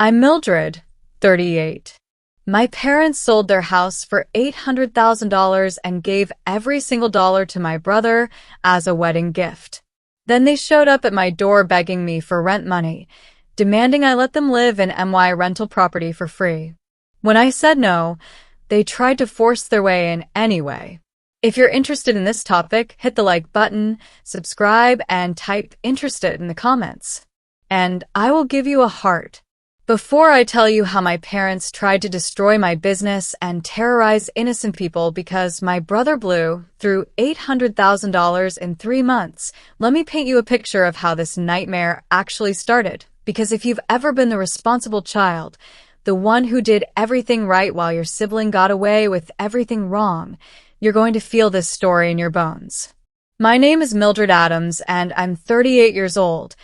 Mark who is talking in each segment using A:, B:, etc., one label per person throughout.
A: I'm Mildred, 38. My parents sold their house for $800,000 and gave every single dollar to my brother as a wedding gift. Then they showed up at my door begging me for rent money, demanding I let them live in my rental property for free. When I said no, they tried to force their way in anyway. If you're interested in this topic, hit the like button, subscribe, and type interested in the comments. And I will give you a heart. Before I tell you how my parents tried to destroy my business and terrorize innocent people because my brother blew through $800,000 in 3 months, let me paint you a picture of how this nightmare actually started. Because if you've ever been the responsible child, the one who did everything right while your sibling got away with everything wrong, you're going to feel this story in your bones. My name is Mildred Adams, and I'm 38 years old.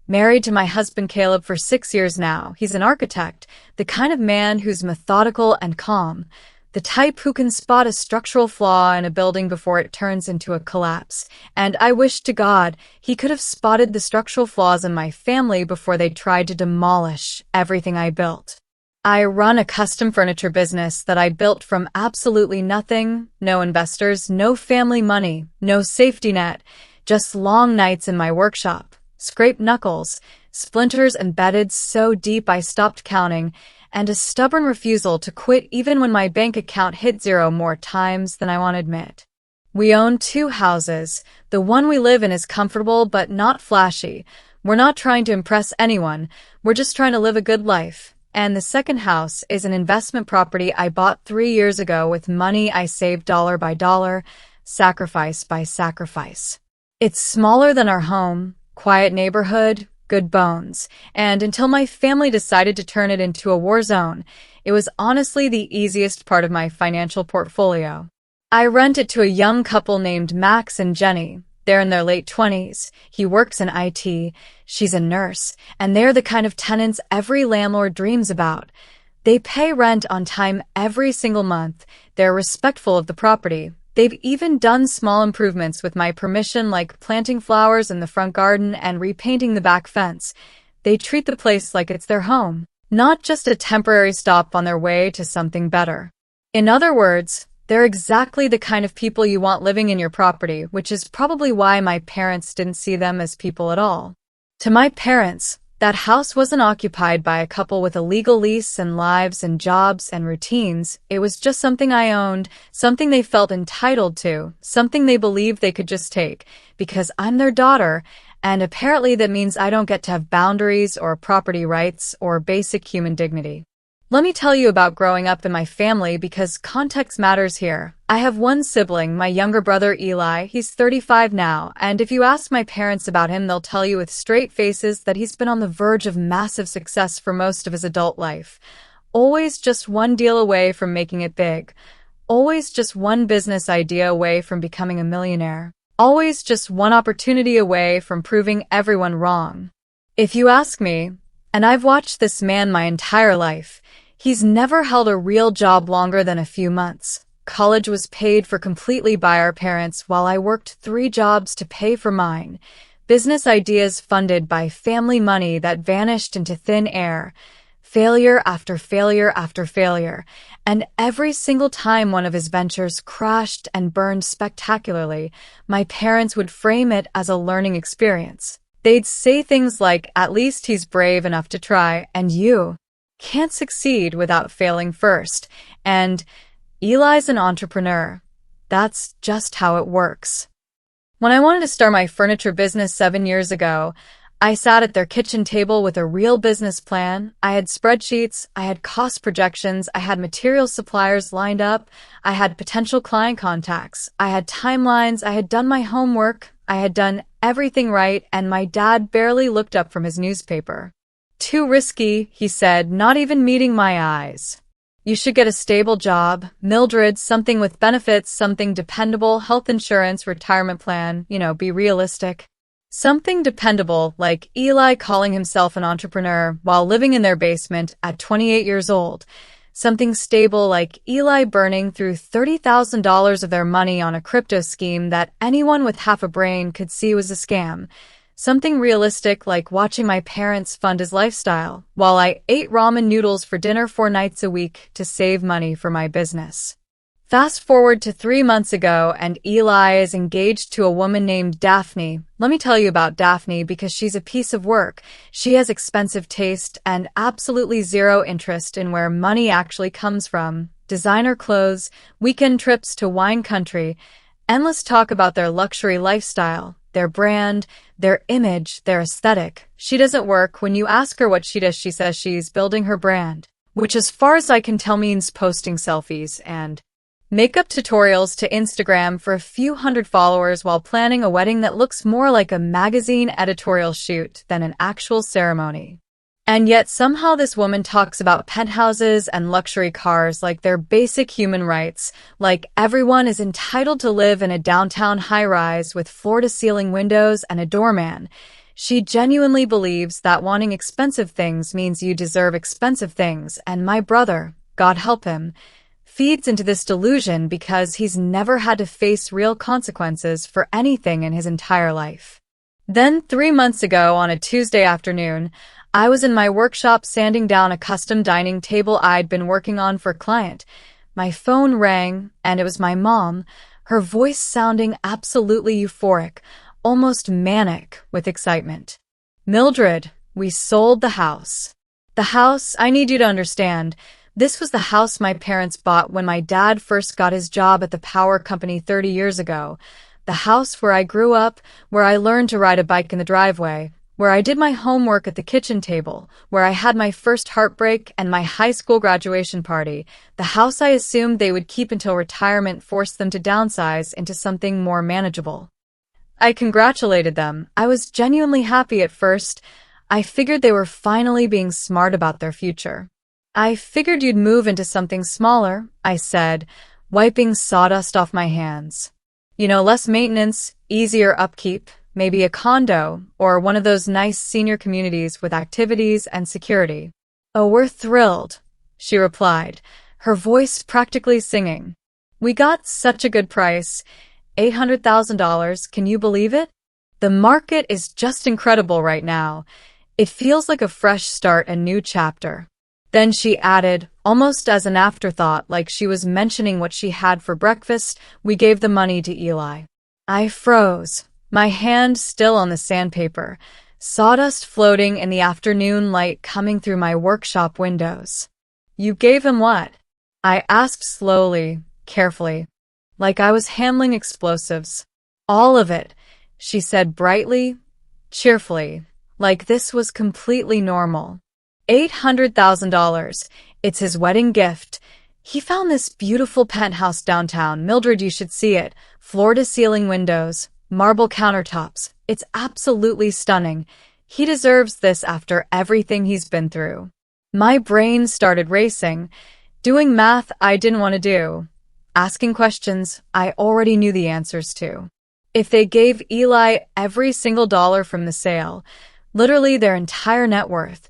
A: Married to my husband Caleb for 6 years now. He's an architect, the kind of man who's methodical and calm, the type who can spot a structural flaw in a building before it turns into a collapse. And I wish to God he could have spotted the structural flaws in my family before they tried to demolish everything I built. I run a custom furniture business that I built from absolutely nothing, no investors, no family money, no safety net, just long nights in my workshop. Scraped knuckles, splinters embedded so deep I stopped counting, and a stubborn refusal to quit even when my bank account hit zero more times than I want to admit. We own 2 houses. The one we live in is comfortable but not flashy. We're not trying to impress anyone. We're just trying to live a good life. And the second house is an investment property I bought 3 years ago with money I saved dollar by dollar, sacrifice by sacrifice. It's smaller than our home. Quiet neighborhood, good bones, and until my family decided to turn it into a war zone, it was honestly the easiest part of my financial portfolio. I rent it to a young couple named Max and Jenny. They're in their late 20s. He works in IT, she's a nurse, and they're the kind of tenants every landlord dreams about. They pay rent on time every single month. They're respectful of the property. They've even done small improvements with my permission, like planting flowers in the front garden and repainting the back fence. They treat the place like it's their home, not just a temporary stop on their way to something better. In other words, they're exactly the kind of people you want living in your property, which is probably why my parents didn't see them as people at all. To my parents, that house wasn't occupied by a couple with a legal lease and lives and jobs and routines. It was just something I owned, something they felt entitled to, something they believed they could just take, because I'm their daughter, and apparently that means I don't get to have boundaries or property rights or basic human dignity. Let me tell you about growing up in my family because context matters here. I have one sibling, my younger brother Eli. He's 35 now, and if you ask my parents about him, they'll tell you with straight faces that he's been on the verge of massive success for most of his adult life. Always just one deal away from making it big. Always just one business idea away from becoming a millionaire. Always just one opportunity away from proving everyone wrong. If you ask me, and I've watched this man my entire life, he's never held a real job longer than a few months. College was paid for completely by our parents while I worked 3 jobs to pay for mine. Business ideas funded by family money that vanished into thin air. Failure after failure after failure. And every single time one of his ventures crashed and burned spectacularly, my parents would frame it as a learning experience. They'd say things like, "At least he's brave enough to try," and "You can't succeed without failing first," and "Eli's an entrepreneur. That's just how it works." When I wanted to start my furniture business 7 years ago, I sat at their kitchen table with a real business plan. I had spreadsheets, I had cost projections, I had material suppliers lined up, I had potential client contacts, I had timelines, I had done my homework, I had done everything right, and my dad barely looked up from his newspaper. "Too risky," he said, not even meeting my eyes. "You should get a stable job, Mildred, something with benefits, something dependable, health insurance, retirement plan, be realistic." Something dependable, like Eli calling himself an entrepreneur while living in their basement at 28 years old. Something stable, like Eli burning through $30,000 of their money on a crypto scheme that anyone with half a brain could see was a scam. Something realistic like watching my parents fund his lifestyle, while I ate ramen noodles for dinner 4 nights a week to save money for my business. Fast forward to 3 months ago, and Eli is engaged to a woman named Daphne. Let me tell you about Daphne because she's a piece of work. She has expensive taste and absolutely zero interest in where money actually comes from. Designer clothes, weekend trips to wine country, endless talk about their luxury lifestyle, their brand, their image, their aesthetic. She doesn't work. When you ask her what she does, she says she's building her brand, which as far as I can tell means posting selfies and makeup tutorials to Instagram for a few hundred followers while planning a wedding that looks more like a magazine editorial shoot than an actual ceremony. And yet somehow this woman talks about penthouses and luxury cars like they're basic human rights, like everyone is entitled to live in a downtown high-rise with floor-to-ceiling windows and a doorman. She genuinely believes that wanting expensive things means you deserve expensive things, and my brother, God help him, feeds into this delusion because he's never had to face real consequences for anything in his entire life. Then 3 months ago on a Tuesday afternoon, I was in my workshop sanding down a custom dining table I'd been working on for a client. My phone rang, and it was my mom, her voice sounding absolutely euphoric, almost manic with excitement. "Mildred, we sold the house." The house, I need you to understand, this was the house my parents bought when my dad first got his job at the power company 30 years ago. The house where I grew up, where I learned to ride a bike in the driveway, where I did my homework at the kitchen table, where I had my first heartbreak and my high school graduation party, the house I assumed they would keep until retirement forced them to downsize into something more manageable. I congratulated them. I was genuinely happy at first. I figured they were finally being smart about their future. "I figured you'd move into something smaller," I said, wiping sawdust off my hands. "You know, less maintenance, easier upkeep, maybe a condo, or one of those nice senior communities with activities and security." "Oh, we're thrilled," she replied, her voice practically singing. "We got such a good price, $800,000, can you believe it? The market is just incredible right now. It feels like a fresh start, a new chapter." Then she added, almost as an afterthought, like she was mentioning what she had for breakfast, "We gave the money to Eli." I froze, my hand still on the sandpaper, sawdust floating in the afternoon light coming through my workshop windows. "You gave him what?" I asked slowly, carefully, like I was handling explosives. "All of it," she said brightly, cheerfully, like this was completely normal. $800,000. It's his wedding gift. He found this beautiful penthouse downtown. Mildred, you should see it. Floor-to-ceiling windows, marble countertops. It's absolutely stunning. He deserves this after everything he's been through. My brain started racing, doing math I didn't want to do, asking questions I already knew the answers to. If they gave Eli every single dollar from the sale, literally their entire net worth,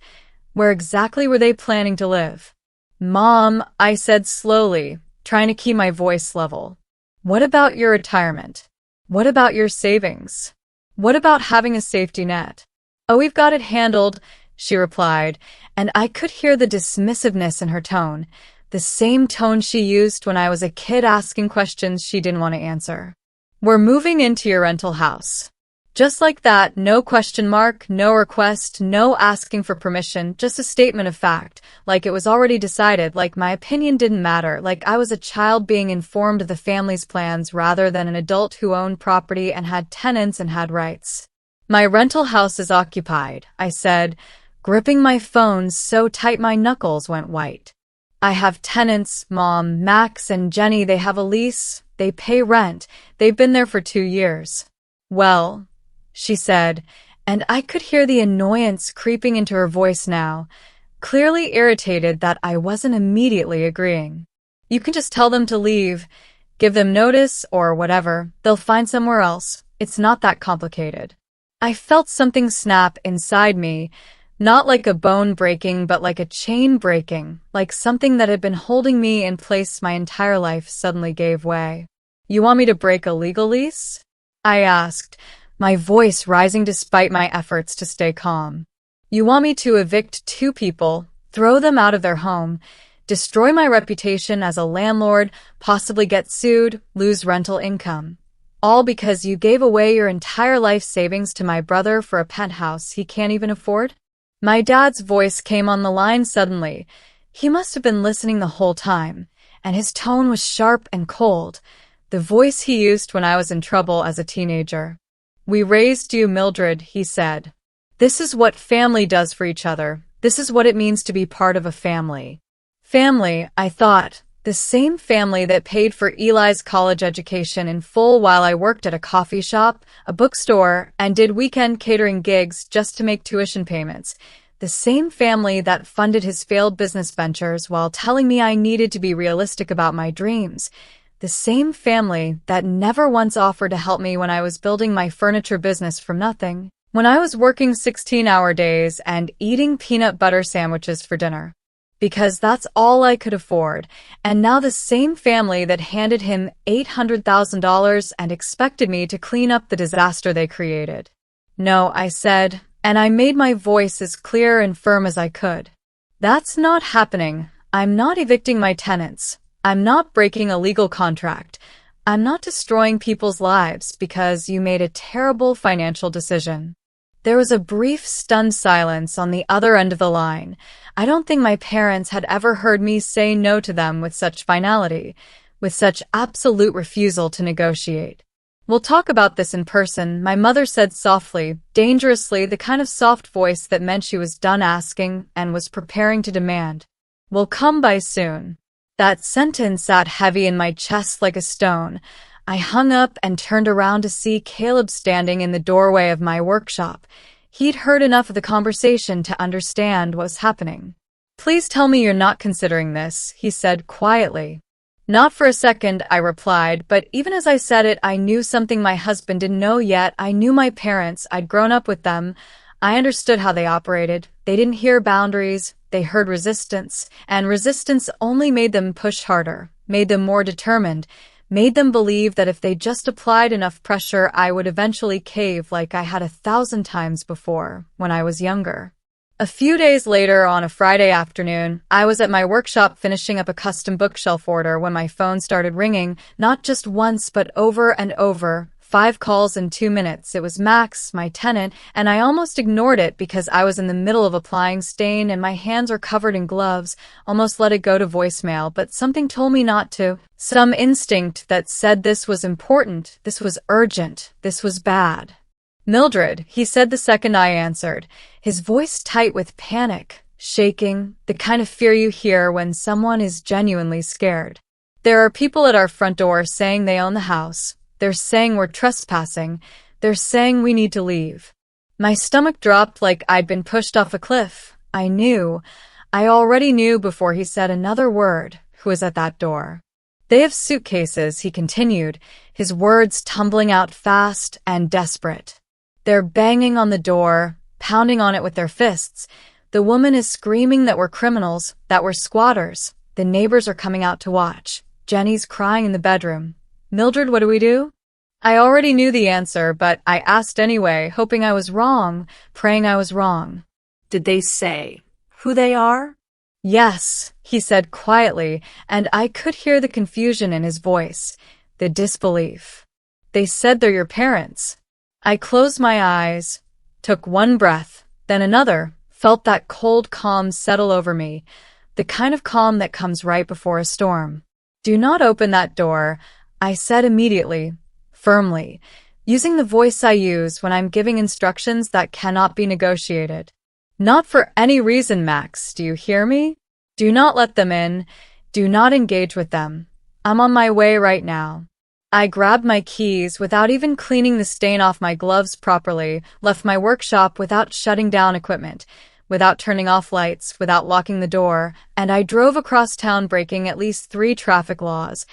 A: where exactly were they planning to live? "Mom," I said slowly, trying to keep my voice level. "What about your retirement? What about your savings? What about having a safety net?" "Oh, we've got it handled," she replied, and I could hear the dismissiveness in her tone, the same tone she used when I was a kid asking questions she didn't want to answer. "We're moving into your rental house." Just like that, no question mark, no request, no asking for permission, just a statement of fact, like it was already decided, like my opinion didn't matter, like I was a child being informed of the family's plans rather than an adult who owned property and had tenants and had rights. "My rental house is occupied," I said, gripping my phone so tight my knuckles went white. "I have tenants, Mom, Max and Jenny, they have a lease, they pay rent, they've been there for 2 years. "Well," she said, and I could hear the annoyance creeping into her voice now, clearly irritated that I wasn't immediately agreeing. "You can just tell them to leave, give them notice or whatever, they'll find somewhere else. It's not that complicated." I felt something snap inside me, not like a bone breaking but like a chain breaking, like something that had been holding me in place my entire life suddenly gave way. "You want me to break a legal lease?" I asked, my voice rising despite my efforts to stay calm. You want me to evict 2 people, throw them out of their home, destroy my reputation as a landlord, possibly get sued, lose rental income. All because you gave away your entire life savings to my brother for a penthouse he can't even afford? My dad's voice came on the line suddenly. He must have been listening the whole time, and his tone was sharp and cold, the voice he used when I was in trouble as a teenager. We raised you, Mildred, he said. This is what family does for each other. This is what it means to be part of a family. Family, I thought. The same family that paid for Eli's college education in full while I worked at a coffee shop, a bookstore, and did weekend catering gigs just to make tuition payments. The same family that funded his failed business ventures while telling me I needed to be realistic about my dreams. The same family that never once offered to help me when I was building my furniture business from nothing, when I was working 16-hour days and eating peanut butter sandwiches for dinner. Because that's all I could afford, and now the same family that handed him $800,000 and expected me to clean up the disaster they created. No, I said, and I made my voice as clear and firm as I could. That's not happening. I'm not evicting my tenants. I'm not breaking a legal contract. I'm not destroying people's lives because you made a terrible financial decision. There was a brief, stunned silence on the other end of the line. I don't think my parents had ever heard me say no to them with such finality, with such absolute refusal to negotiate. We'll talk about this in person, my mother said softly, dangerously, the kind of soft voice that meant she was done asking and was preparing to demand. We'll come by soon. That sentence sat heavy in my chest like a stone. I hung up and turned around to see Caleb standing in the doorway of my workshop. He'd heard enough of the conversation to understand what was happening. Please tell me you're not considering this, he said quietly. Not for a second, I replied, but even as I said it, I knew something my husband didn't know yet. I knew my parents. I'd grown up with them. I understood how they operated. They didn't hear boundaries. They heard resistance, and resistance only made them push harder, made them more determined, made them believe that if they just applied enough pressure, I would eventually cave like I had 1,000 times before, when I was younger. A few days later, on a Friday afternoon, I was at my workshop finishing up a custom bookshelf order when my phone started ringing, not just once but over and over. 5 calls in 2 minutes. It was Max, my tenant, and I almost ignored it because I was in the middle of applying stain and my hands are covered in gloves, almost let it go to voicemail, but something told me not to. Some instinct that said this was important, this was urgent, this was bad. Mildred, he said the second I answered, his voice tight with panic, shaking, the kind of fear you hear when someone is genuinely scared. There are people at our front door saying they own the house. They're saying we're trespassing. They're saying we need to leave. My stomach dropped like I'd been pushed off a cliff. I already knew before he said another word, who was at that door. They have suitcases, he continued, his words tumbling out fast and desperate. They're banging on the door, pounding on it with their fists. The woman is screaming that we're criminals, that we're squatters. The neighbors are coming out to watch. Jenny's crying in the bedroom. Mildred, what do we do? I already knew the answer, but I asked anyway, hoping I was wrong, praying I was wrong.
B: Did they say who they are?
A: Yes, he said quietly, and I could hear the confusion in his voice, the disbelief. They said they're your parents. I closed my eyes, took one breath, then another, felt that cold calm settle over me, the kind of calm that comes right before a storm. Do not open that door, I said immediately, firmly, using the voice I use when I'm giving instructions that cannot be negotiated. Not for any reason, Max, do you hear me? Do not let them in. Do not engage with them. I'm on my way right now. I grabbed my keys without even cleaning the stain off my gloves properly, left my workshop without shutting down equipment, without turning off lights, without locking the door, and I drove across town breaking at least 3 traffic laws.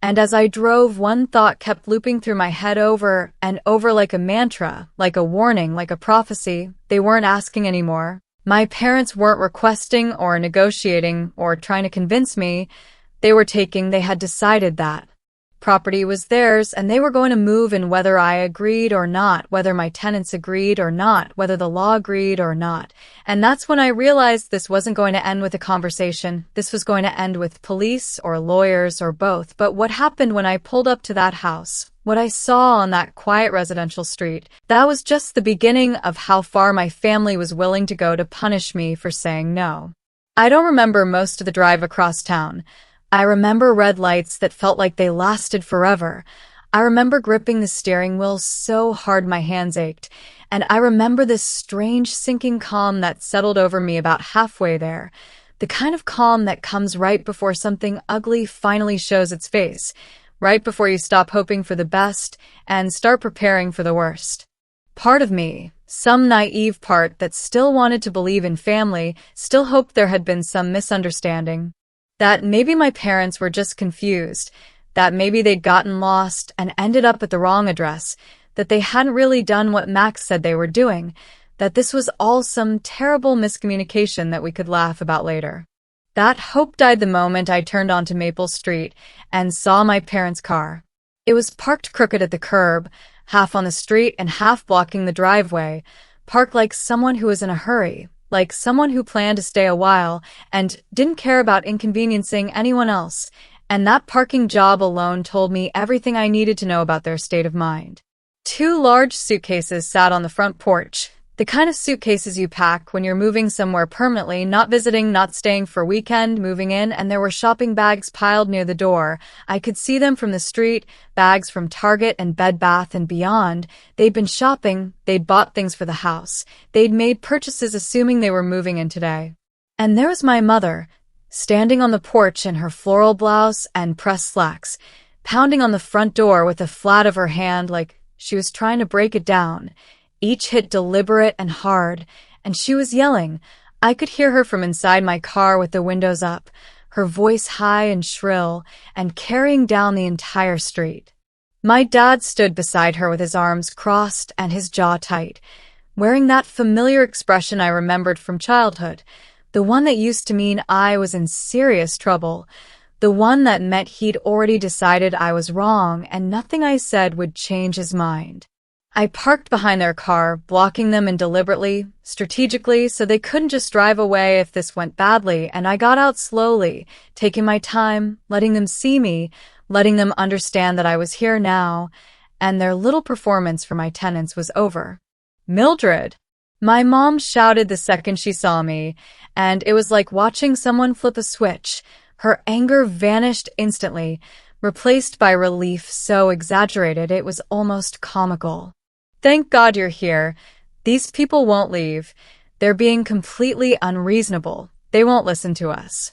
A: And as I drove, one thought kept looping through my head over and over like a mantra, like a warning, like a prophecy. They weren't asking anymore. My parents weren't requesting or negotiating or trying to convince me. They were taking, they had decided that. Property was theirs, and they were going to move in whether I agreed or not, whether my tenants agreed or not, whether the law agreed or not. And that's when I realized this wasn't going to end with a conversation. This was going to end with police or lawyers or both. But what happened when I pulled up to that house, what I saw on that quiet residential street, that was just the beginning of how far my family was willing to go to punish me for saying no. I don't remember most of the drive across town. I remember red lights that felt like they lasted forever. I remember gripping the steering wheel so hard my hands ached. And I remember this strange sinking calm that settled over me about halfway there. The kind of calm that comes right before something ugly finally shows its face. Right before you stop hoping for the best and start preparing for the worst. Part of me, some naive part that still wanted to believe in family, still hoped there had been some misunderstanding. That maybe my parents were just confused, that maybe they'd gotten lost and ended up at the wrong address, that they hadn't really done what Max said they were doing, that this was all some terrible miscommunication that we could laugh about later. That hope died the moment I turned onto Maple Street and saw my parents' car. It was parked crooked at the curb, half on the street and half blocking the driveway, parked like someone who was in a hurry. Like someone who planned to stay a while and didn't care about inconveniencing anyone else, and that parking job alone told me everything I needed to know about their state of mind. 2 large suitcases sat on the front porch, the kind of suitcases you pack when you're moving somewhere permanently, not visiting, not staying for a weekend, moving in, and there were shopping bags piled near the door. I could see them from the street, bags from Target and Bed Bath and Beyond. They'd been shopping, they'd bought things for the house, they'd made purchases assuming they were moving in today. And there was my mother, standing on the porch in her floral blouse and pressed slacks, pounding on the front door with the flat of her hand like she was trying to break it down. Each hit deliberate and hard, and she was yelling. I could hear her from inside my car with the windows up, her voice high and shrill, and carrying down the entire street. My dad stood beside her with his arms crossed and his jaw tight, wearing that familiar expression I remembered from childhood, the one that used to mean I was in serious trouble, the one that meant he'd already decided I was wrong and nothing I said would change his mind. I parked behind their car, blocking them in deliberately, strategically, so they couldn't just drive away if this went badly, and I got out slowly, taking my time, letting them see me, letting them understand that I was here now, and their little performance for my tenants was over. Mildred! My mom shouted the second she saw me, and it was like watching someone flip a switch. Her anger vanished instantly, replaced by relief so exaggerated it was almost comical. Thank God you're here. These people won't leave. They're being completely unreasonable. They won't listen to us.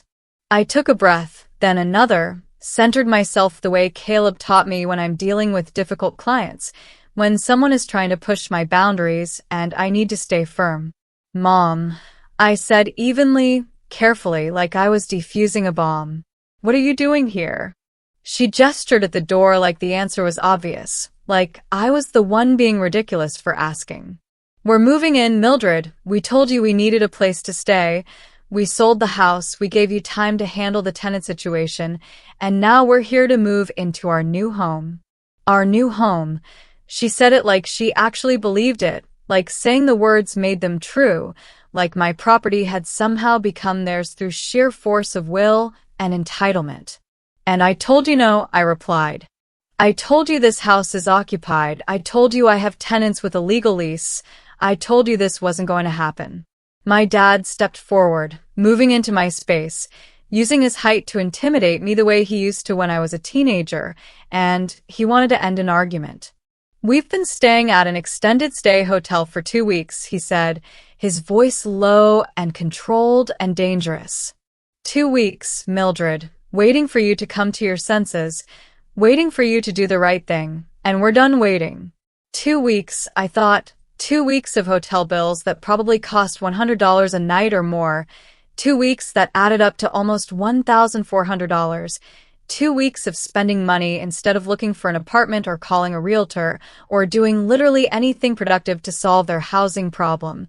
A: I took a breath, then another, centered myself the way Caleb taught me when I'm dealing with difficult clients, when someone is trying to push my boundaries and I need to stay firm. Mom, I said evenly, carefully, like I was defusing a bomb. What are you doing here? She gestured at the door like the answer was obvious, like I was the one being ridiculous for asking. We're moving in, Mildred. We told you we needed a place to stay. We sold the house, we gave you time to handle the tenant situation, and now we're here to move into our new home. Our new home. She said it like she actually believed it, like saying the words made them true, like my property had somehow become theirs through sheer force of will and entitlement. And I told you no, I replied. I told you this house is occupied. I told you I have tenants with a legal lease. I told you this wasn't going to happen. My dad stepped forward, moving into my space, using his height to intimidate me the way he used to when I was a teenager, and he wanted to end an argument. We've been staying at an extended stay hotel for 2 weeks, he said, his voice low and controlled and dangerous. 2 weeks, Mildred, waiting for you to come to your senses, waiting for you to do the right thing, and we're done waiting. 2 weeks, I thought, 2 weeks of hotel bills that probably cost $100 a night or more, 2 weeks that added up to almost $1,400, 2 weeks of spending money instead of looking for an apartment or calling a realtor or doing literally anything productive to solve their housing problem.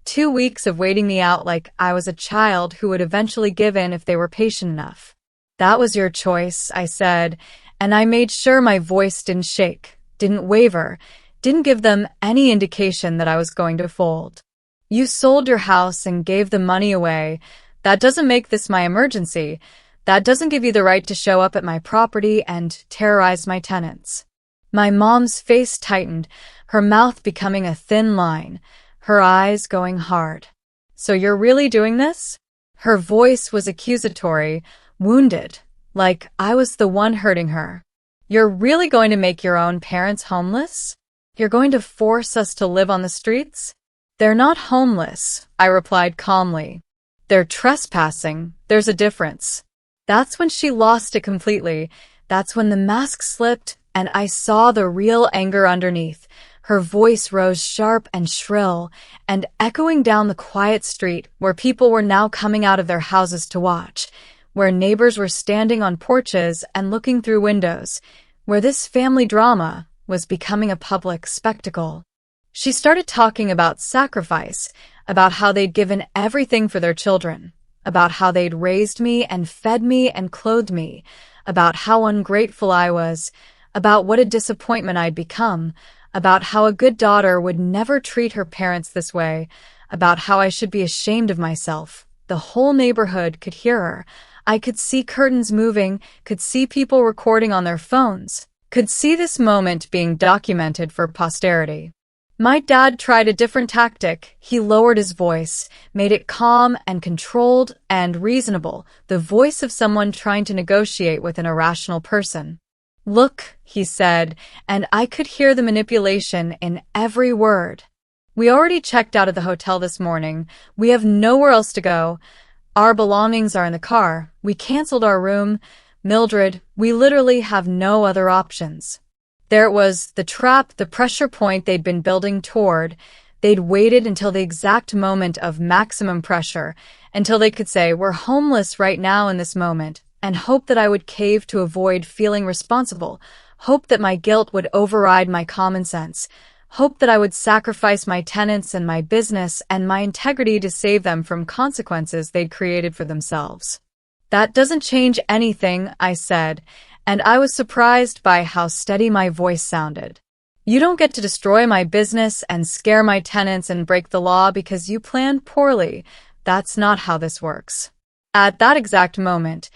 A: 2 weeks of waiting me out like I was a child who would eventually give in if they were patient enough. That was your choice, I said, and I made sure my voice didn't shake, didn't waver, didn't give them any indication that I was going to fold. You sold your house and gave the money away. That doesn't make this my emergency. That doesn't give you the right to show up at my property and terrorize my tenants. My mom's face tightened, her mouth becoming a thin line, her eyes going hard. So you're really doing this? Her voice was accusatory, wounded, like I was the one hurting her. You're really going to make your own parents homeless? You're going to force us to live on the streets? They're not homeless, I replied calmly. They're trespassing. There's a difference. That's when she lost it completely. That's when the mask slipped and I saw the real anger underneath. Her voice rose sharp and shrill and echoing down the quiet street where people were now coming out of their houses to watch, where neighbors were standing on porches and looking through windows, where this family drama was becoming a public spectacle. She started talking about sacrifice, about how they'd given everything for their children, about how they'd raised me and fed me and clothed me, about how ungrateful I was, about what a disappointment I'd become, about how a good daughter would never treat her parents this way, about how I should be ashamed of myself. The whole neighborhood could hear her. I could see curtains moving, could see people recording on their phones, could see this moment being documented for posterity. My dad tried a different tactic. He lowered his voice, made it calm and controlled and reasonable, the voice of someone trying to negotiate with an irrational person. Look, he said, and I could hear the manipulation in every word. We already checked out of the hotel this morning. We have nowhere else to go. Our belongings are in the car. We canceled our room. Mildred, we literally have no other options. There it was, the trap, the pressure point they'd been building toward. They'd waited until the exact moment of maximum pressure, until they could say, we're homeless right now in this moment, and hope that I would cave to avoid feeling responsible, hope that my guilt would override my common sense, hope that I would sacrifice my tenants and my business and my integrity to save them from consequences they'd created for themselves. That doesn't change anything, I said, and I was surprised by how steady my voice sounded. You don't get to destroy my business and scare my tenants and break the law because you planned poorly. That's not how this works. At that exact moment,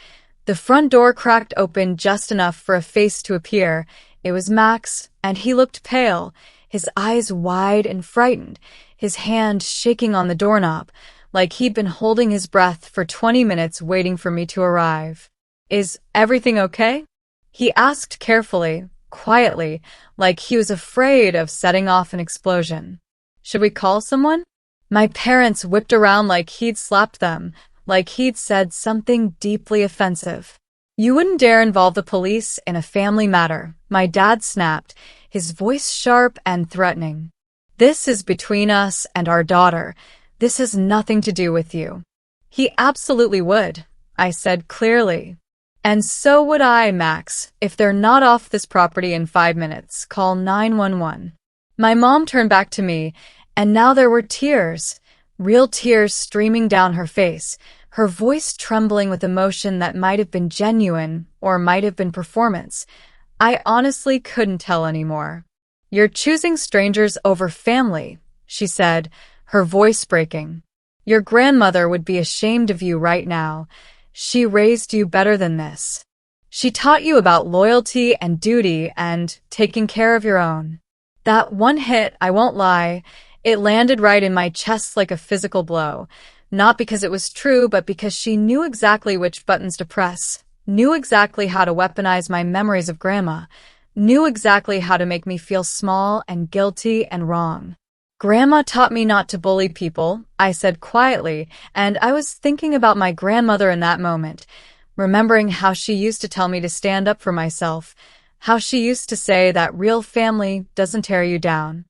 A: the front door cracked open just enough for a face to appear. It was Max, and he looked pale, his eyes wide and frightened, his hand shaking on the doorknob, like he'd been holding his breath for 20 minutes waiting for me to arrive. Is everything okay? He asked carefully, quietly, like he was afraid of setting off an explosion. Should we call someone? My parents whipped around like he'd slapped them, like he'd said something deeply offensive. You wouldn't dare involve the police in a family matter, my dad snapped, his voice sharp and threatening. This is between us and our daughter. This has nothing to do with you. He absolutely would, I said clearly. And so would I, Max. If they're not off this property in 5 minutes, call 911. My mom turned back to me, and now there were tears, real tears streaming down her face, her voice trembling with emotion that might have been genuine or might have been performance. I honestly couldn't tell anymore. You're choosing strangers over family, she said, her voice breaking. Your grandmother would be ashamed of you right now. She raised you better than this. She taught you about loyalty and duty and taking care of your own. That one hit, I won't lie, it landed right in my chest like a physical blow. Not because it was true, but because she knew exactly which buttons to press, knew exactly how to weaponize my memories of Grandma, knew exactly how to make me feel small and guilty and wrong. Grandma taught me not to bully people, I said quietly, and I was thinking about my grandmother in that moment, remembering how she used to tell me to stand up for myself, how she used to say that real family doesn't tear you down.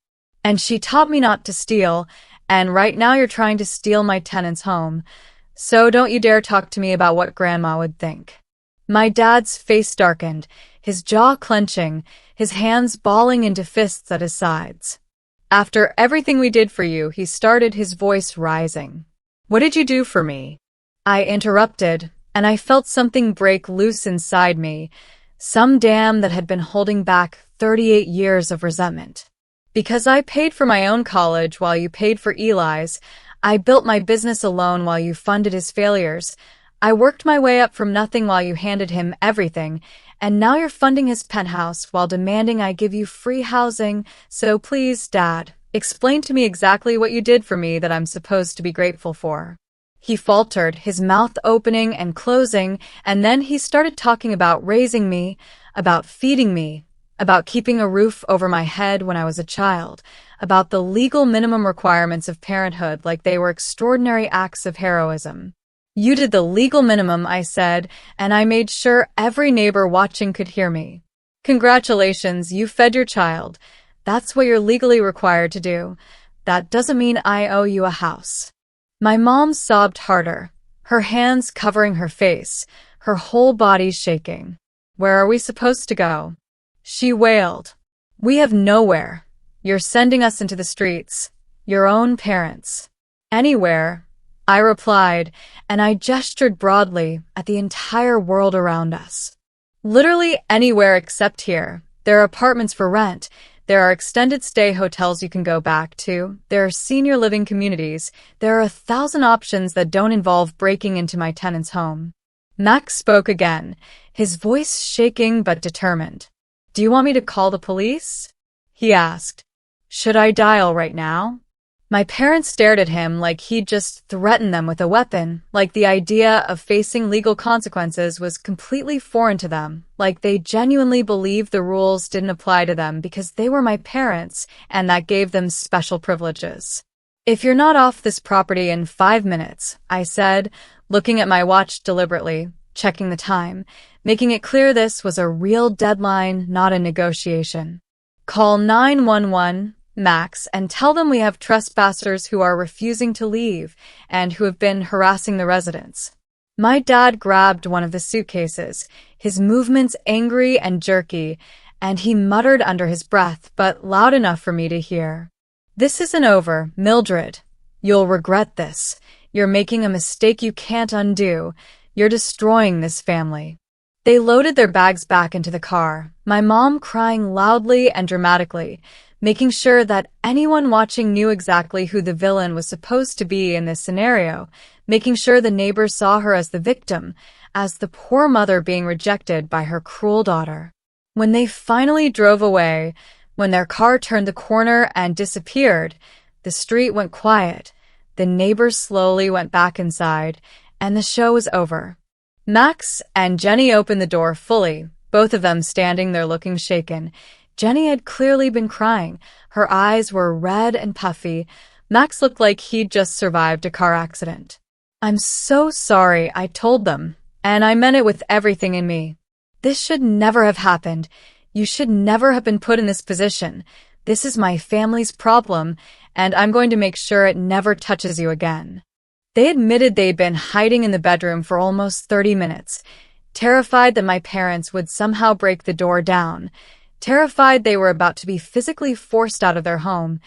A: And she taught me not to steal, and right now you're trying to steal my tenant's home. So don't you dare talk to me about what Grandma would think. My dad's face darkened, his jaw clenching, his hands balling into fists at his sides. After everything we did for you, he started, his voice rising. What did you do for me? I interrupted, and I felt something break loose inside me. Some dam that had been holding back 38 years of resentment. Because I paid for my own college while you paid for Eli's, I built my business alone while you funded his failures. I worked my way up from nothing while you handed him everything, and now you're funding his penthouse while demanding I give you free housing. So please, Dad, explain to me exactly what you did for me that I'm supposed to be grateful for. He faltered, his mouth opening and closing, and then he started talking about raising me, about feeding me, about keeping a roof over my head when I was a child, about the legal minimum requirements of parenthood like they were extraordinary acts of heroism. You did the legal minimum, I said, and I made sure every neighbor watching could hear me. Congratulations, you fed your child. That's what you're legally required to do. That doesn't mean I owe you a house. My mom sobbed harder, her hands covering her face, her whole body shaking. Where are we supposed to go? She wailed. We have nowhere. You're sending us into the streets. Your own parents. Anywhere, I replied, and I gestured broadly at the entire world around us. Literally anywhere except here. There are apartments for rent. There are extended stay hotels you can go back to. There are senior living communities. There are 1,000 options that don't involve breaking into my tenant's home. Max spoke again, his voice shaking but determined. Do you want me to call the police? He asked. Should I dial right now? My parents stared at him like he'd just threatened them with a weapon, like the idea of facing legal consequences was completely foreign to them, like they genuinely believed the rules didn't apply to them because they were my parents and that gave them special privileges. If you're not off this property in 5 minutes, I said, looking at my watch deliberately, checking the time, making it clear this was a real deadline, not a negotiation. Call 911. Max, and tell them we have trespassers who are refusing to leave and who have been harassing the residents. My dad grabbed one of the suitcases, his movements angry and jerky, and he muttered under his breath, but loud enough for me to hear. This isn't over, Mildred. You'll regret this. You're making a mistake you can't undo. You're destroying this family. They loaded their bags back into the car, my mom crying loudly and dramatically, making sure that anyone watching knew exactly who the villain was supposed to be in this scenario, making sure the neighbors saw her as the victim, as the poor mother being rejected by her cruel daughter. When they finally drove away, when their car turned the corner and disappeared, the street went quiet, the neighbors slowly went back inside, and the show was over. Max and Jenny opened the door fully, both of them standing there looking shaken. Jenny had clearly been crying. Her eyes were red and puffy. Max looked like he'd just survived a car accident. I'm so sorry, I told them, and I meant it with everything in me. This should never have happened. You should never have been put in this position. This is my family's problem, and I'm going to make sure it never touches you again. They admitted they'd been hiding in the bedroom for almost 30 minutes, terrified that my parents would somehow break the door down, terrified they were about to be physically forced out of their home.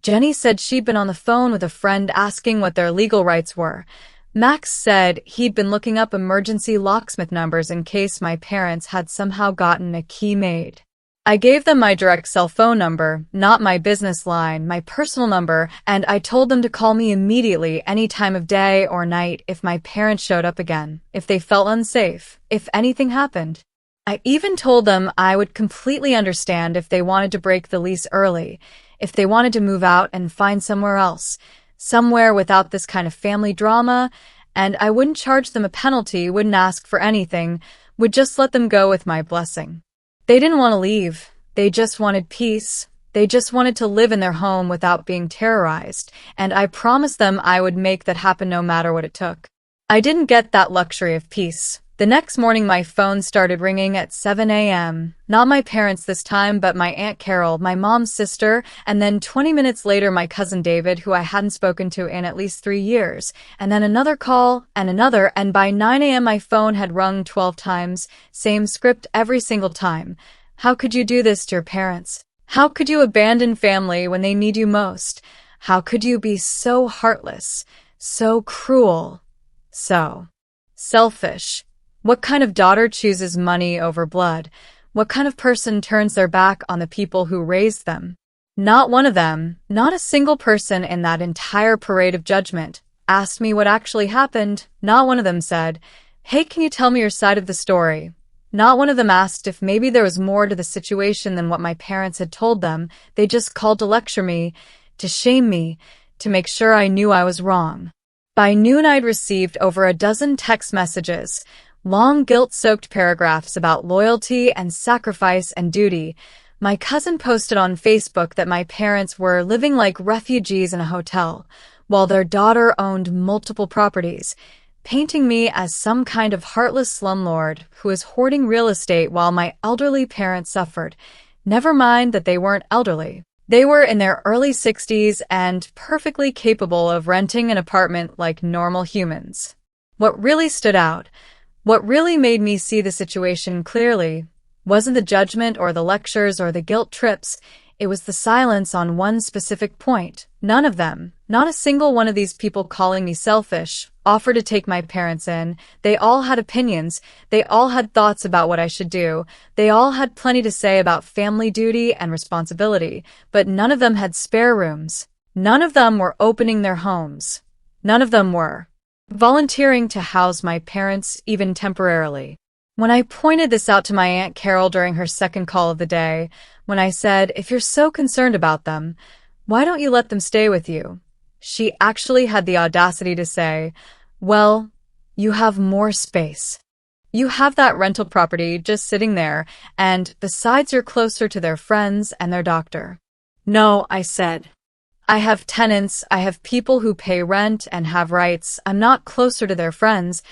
A: Jenny said she'd been on the phone with a friend asking what their legal rights were. Max said he'd been looking up emergency locksmith numbers in case my parents had somehow gotten a key made. I gave them my direct cell phone number, not my business line, my personal number, and I told them to call me immediately any time of day or night if my parents showed up again, if they felt unsafe, if anything happened. I even told them I would completely understand if they wanted to break the lease early, if they wanted to move out and find somewhere else, somewhere without this kind of family drama, and I wouldn't charge them a penalty, wouldn't ask for anything, would just let them go with my blessing. They didn't want to leave. They just wanted peace. They just wanted to live in their home without being terrorized, and I promised them I would make that happen no matter what it took. I didn't get that luxury of peace. The next morning my phone started ringing at 7 a.m. Not my parents this time, but my Aunt Carol, my mom's sister, and then 20 minutes later my cousin David, who I hadn't spoken to in at least 3 years, and then another call, and another, and by 9 a.m. my phone had rung 12 times, same script every single time. How could you do this to your parents? How could you abandon family when they need you most? How could you be so heartless, so cruel, so selfish? What kind of daughter chooses money over blood? What kind of person turns their back on the people who raised them? Not one of them, not a single person in that entire parade of judgment, asked me what actually happened. Not one of them said, "Hey, can you tell me your side of the story?" Not one of them asked if maybe there was more to the situation than what my parents had told them. They just called to lecture me, to shame me, to make sure I knew I was wrong. By noon, I'd received over a dozen text messages, long guilt-soaked paragraphs about loyalty and sacrifice and duty. My cousin posted on Facebook that my parents were living like refugees in a hotel, while their daughter owned multiple properties, painting me as some kind of heartless slumlord who was hoarding real estate while my elderly parents suffered. Never mind that they weren't elderly. They were in their early 60s and perfectly capable of renting an apartment like normal humans. What really stood out, what really made me see the situation clearly, wasn't the judgment or the lectures or the guilt trips. It was the silence on one specific point. None of them, not a single one of these people calling me selfish, offered to take my parents in. They all had opinions. They all had thoughts about what I should do. They all had plenty to say about family duty and responsibility, but none of them had spare rooms. None of them were opening their homes. None of them were volunteering to house my parents, even temporarily. When I pointed this out to my Aunt Carol during her second call of the day, when I said, "If you're so concerned about them, why don't you let them stay with you?" she actually had the audacity to say, "Well, you have more space. You have that rental property just sitting there, and besides you're closer to their friends and their doctor."
B: "No," I said.
A: "I have tenants, I have people who pay rent and have rights. I'm not closer to their friends.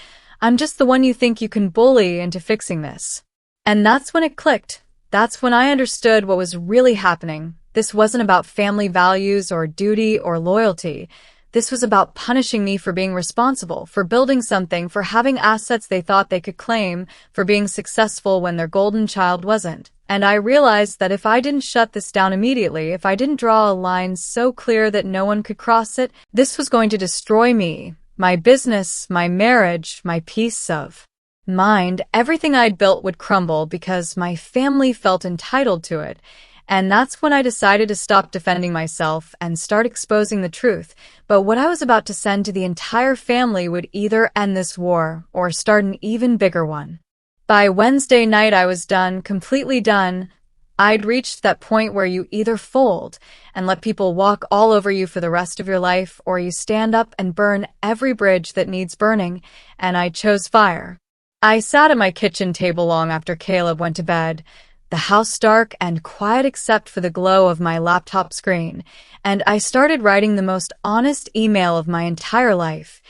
A: I'm just the one you think you can bully into fixing this." And that's when it clicked. That's when I understood what was really happening. This wasn't about family values or duty or loyalty. This was about punishing me for being responsible, for building something, for having assets they thought they could claim, for being successful when their golden child wasn't. And I realized that if I didn't shut this down immediately, if I didn't draw a line so clear that no one could cross it, this was going to destroy me, my business, my marriage, my peace of mind. Everything I'd built would crumble because my family felt entitled to it. And that's when I decided to stop defending myself and start exposing the truth. But what I was about to send to the entire family would either end this war or start an even bigger one. By Wednesday night, I was done, completely done. I'd reached that point where you either fold and let people walk all over you for the rest of your life, or you stand up and burn every bridge that needs burning, and I chose fire. I sat at my kitchen table long after Caleb went to bed, the house dark and quiet except for the glow of my laptop screen, and I started writing the most honest email of my entire life.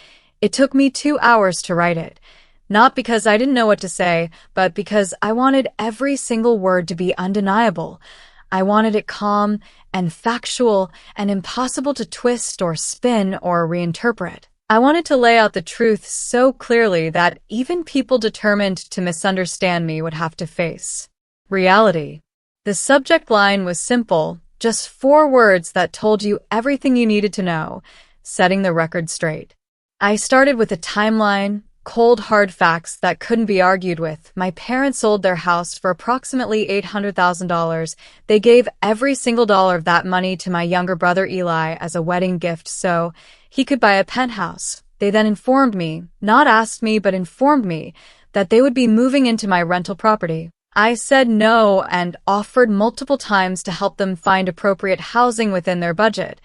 A: It took me 2 hours to write it. Not because I didn't know what to say, but because I wanted every single word to be undeniable. I wanted it calm and factual and impossible to twist or spin or reinterpret. I wanted to lay out the truth so clearly that even people determined to misunderstand me would have to face reality. The subject line was simple, just 4 words that told you everything you needed to know, setting the record straight. I started with a timeline, cold hard facts that couldn't be argued with. My parents sold their house for approximately $800,000. They gave every single dollar of that money to my younger brother Eli as a wedding gift so he could buy a penthouse. They then informed me, not asked me but informed me, that they would be moving into my rental property. I said no and offered multiple times to help them find appropriate housing within their budget.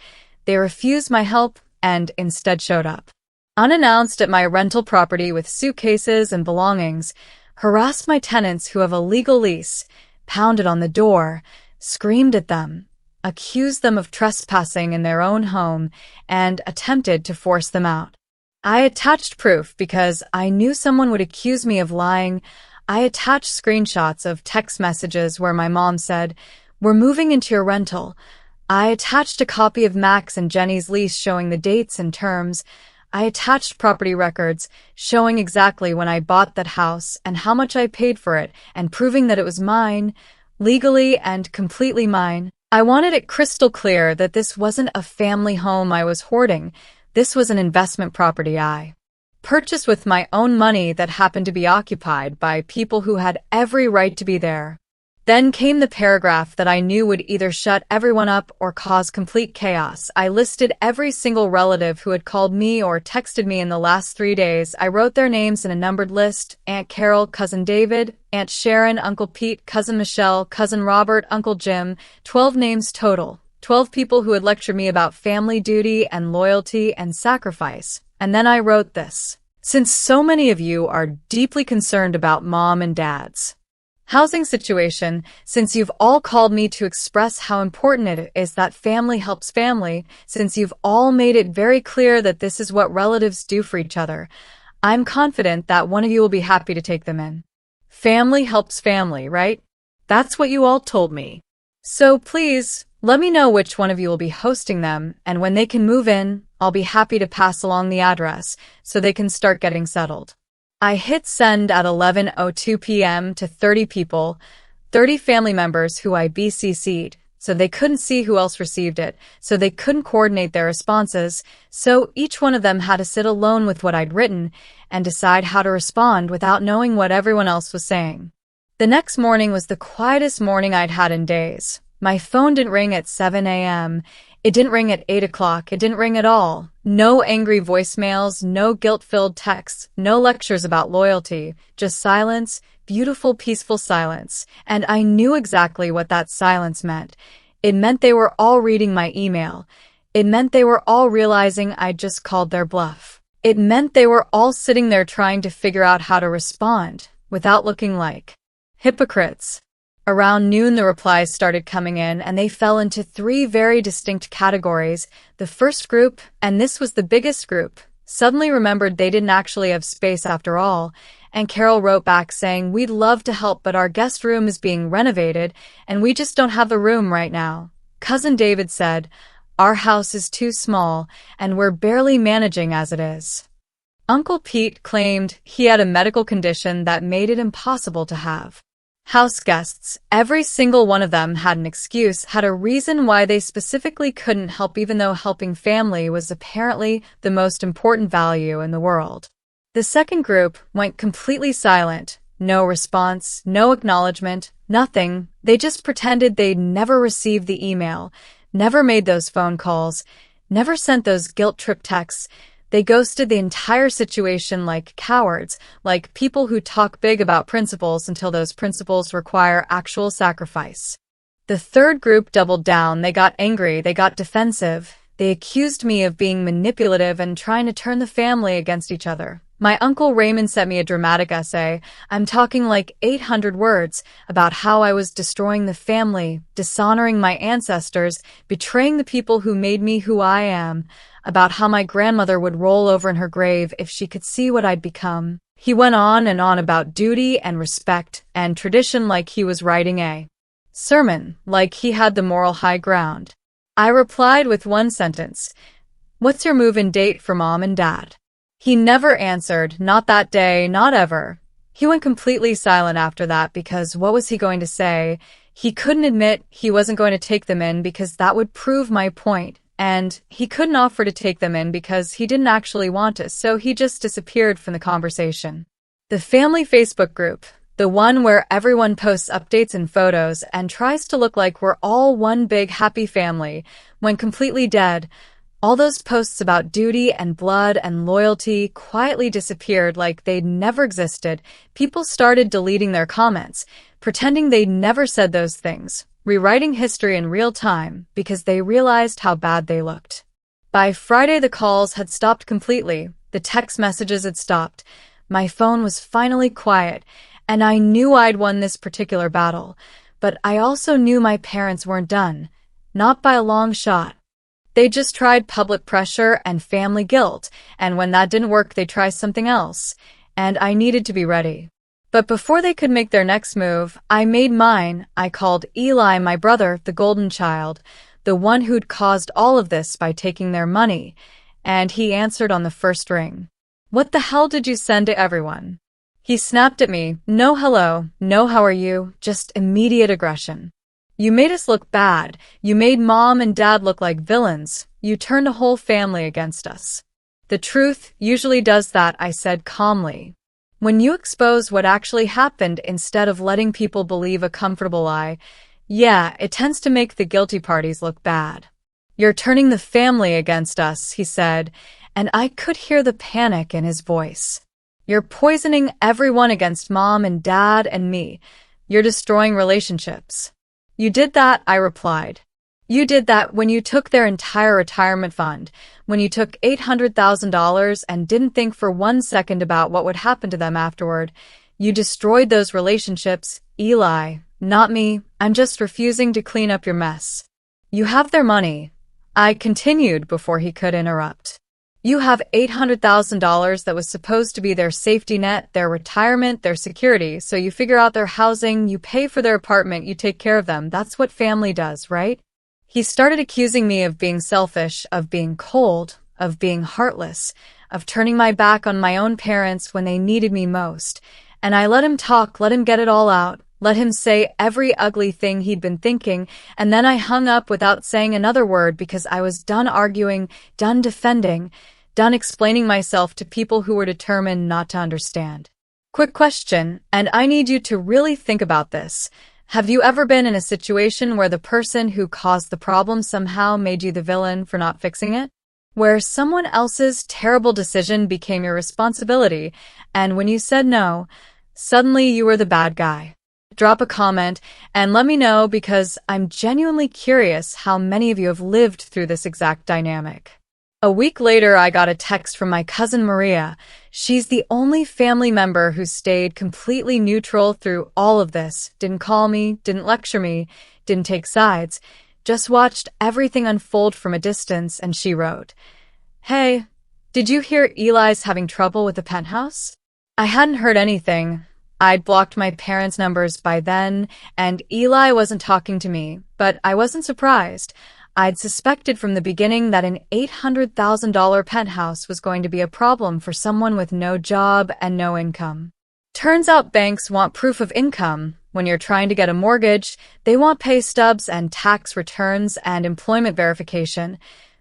A: They refused my help and instead showed up unannounced at my rental property with suitcases and belongings, harassed my tenants who have a legal lease, pounded on the door, screamed at them, accused them of trespassing in their own home, and attempted to force them out. I attached proof because I knew someone would accuse me of lying. I attached screenshots of text messages where my mom said, "We're moving into your rental." I attached a copy of Max and Jenny's lease showing the dates and terms. I attached property records showing exactly when I bought that house and how much I paid for it and proving that it was mine, legally and completely mine. I wanted it crystal clear that this wasn't a family home I was hoarding. This was an investment property I purchased with my own money that happened to be occupied by people who had every right to be there. Then came the paragraph that I knew would either shut everyone up or cause complete chaos. I listed every single relative who had called me or texted me in the last 3 days. I wrote their names in a numbered list: Aunt Carol, Cousin David, Aunt Sharon, Uncle Pete, Cousin Michelle, Cousin Robert, Uncle Jim. 12 names total. 12 people who had lectured me about family duty and loyalty and sacrifice. And then I wrote this: since so many of you are deeply concerned about mom and dad's housing situation, since you've all called me to express how important it is that family helps family, since you've all made it very clear that this is what relatives do for each other, I'm confident that one of you will be happy to take them in. Family helps family, right? That's what you all told me. So please, let me know which one of you will be hosting them, and when they can move in, I'll be happy to pass along the address so they can start getting settled. I hit send at 11:02 p.m. to 30 people, 30 family members who I BCC'd, so they couldn't see who else received it, so they couldn't coordinate their responses, so each one of them had to sit alone with what I'd written and decide how to respond without knowing what everyone else was saying. The next morning was the quietest morning I'd had in days. My phone didn't ring at 7 a.m., it didn't ring at 8 o'clock, it didn't ring at all. No angry voicemails, no guilt-filled texts, no lectures about loyalty, just silence, beautiful, peaceful silence. And I knew exactly what that silence meant. It meant they were all reading my email. It meant they were all realizing I'd just called their bluff. It meant they were all sitting there trying to figure out how to respond without looking like hypocrites. Around noon, the replies started coming in, and they fell into 3 very distinct categories. The first group, and this was the biggest group, suddenly remembered they didn't actually have space after all, and Carol wrote back saying, "We'd love to help, but our guest room is being renovated, and we just don't have the room right now." Cousin David said, "Our house is too small, and we're barely managing as it is." Uncle Pete claimed he had a medical condition that made it impossible to have house guests. Every single one of them had an excuse, had a reason why they specifically couldn't help, even though helping family was apparently the most important value in the world. The second group went completely silent. No response, no acknowledgement, nothing. They just pretended they'd never received the email, never made those phone calls, never sent those guilt trip texts. They ghosted the entire situation like cowards, like people who talk big about principles until those principles require actual sacrifice. The third group doubled down. They got angry, they got defensive. They accused me of being manipulative and trying to turn the family against each other. My uncle Raymond sent me a dramatic essay. I'm talking like 800 words about how I was destroying the family, dishonoring my ancestors, betraying the people who made me who I am, about how my grandmother would roll over in her grave if she could see what I'd become. He went on and on about duty and respect and tradition like he was writing a sermon, like he had the moral high ground. I replied with one sentence: "What's your move-in date for mom and dad?" He never answered, not that day, not ever. He went completely silent after that because what was he going to say? He couldn't admit he wasn't going to take them in because that would prove my point. And he couldn't offer to take them in because he didn't actually want to, so he just disappeared from the conversation. The family Facebook group, the one where everyone posts updates and photos and tries to look like we're all one big happy family, went completely dead. All those posts about duty and blood and loyalty quietly disappeared like they'd never existed. People started deleting their comments, pretending they'd never said those things, rewriting history in real time because they realized how bad they looked. By Friday, the calls had stopped completely. The text messages had stopped. My phone was finally quiet, and I knew I'd won this particular battle. But I also knew my parents weren't done. Not by a long shot. They just tried public pressure and family guilt, and when that didn't work, they tried something else. And I needed to be ready. But before they could make their next move, I made mine. I called Eli, my brother, the golden child, the one who'd caused all of this by taking their money, and he answered on the first ring. "What the hell did you send to everyone?" He snapped at me. No hello, no how are you, just immediate aggression. "You made us look bad. You made mom and dad look like villains. You turned a whole family against us." The truth usually does that, I said calmly. When you expose what actually happened instead of letting people believe a comfortable lie, yeah, it tends to make the guilty parties look bad. You're turning the family against us, he said, and I could hear the panic in his voice. You're poisoning everyone against mom and dad and me. You're destroying relationships. You did that, I replied. You did that when you took their entire retirement fund, when you took $800,000 and didn't think for 1 second about what would happen to them afterward. You destroyed those relationships, Eli, not me. I'm just refusing to clean up your mess. You have their money, I continued before he could interrupt. You have $800,000 that was supposed to be their safety net, their retirement, their security, so you figure out their housing, you pay for their apartment, you take care of them. That's what family does, right? He started accusing me of being selfish, of being cold, of being heartless, of turning my back on my own parents when they needed me most. And I let him talk, let him get it all out, let him say every ugly thing he'd been thinking, and then I hung up without saying another word because I was done arguing, done defending, done explaining myself to people who were determined not to understand. Quick question, and I need you to really think about this. Have you ever been in a situation where the person who caused the problem somehow made you the villain for not fixing it? Where someone else's terrible decision became your responsibility, and when you said no, suddenly you were the bad guy? Drop a comment and let me know because I'm genuinely curious how many of you have lived through this exact dynamic. A week later, I got a text from my cousin Maria. She's the only family member who stayed completely neutral through all of this, didn't call me, didn't lecture me, didn't take sides, just watched everything unfold from a distance, and she wrote, "Hey, did you hear Eli's having trouble with the penthouse?" I hadn't heard anything. I'd blocked my parents' numbers by then, and Eli wasn't talking to me, but I wasn't surprised. I'd suspected from the beginning that an $800,000 penthouse was going to be a problem for someone with no job and no income. Turns out banks want proof of income. When you're trying to get a mortgage, they want pay stubs and tax returns and employment verification.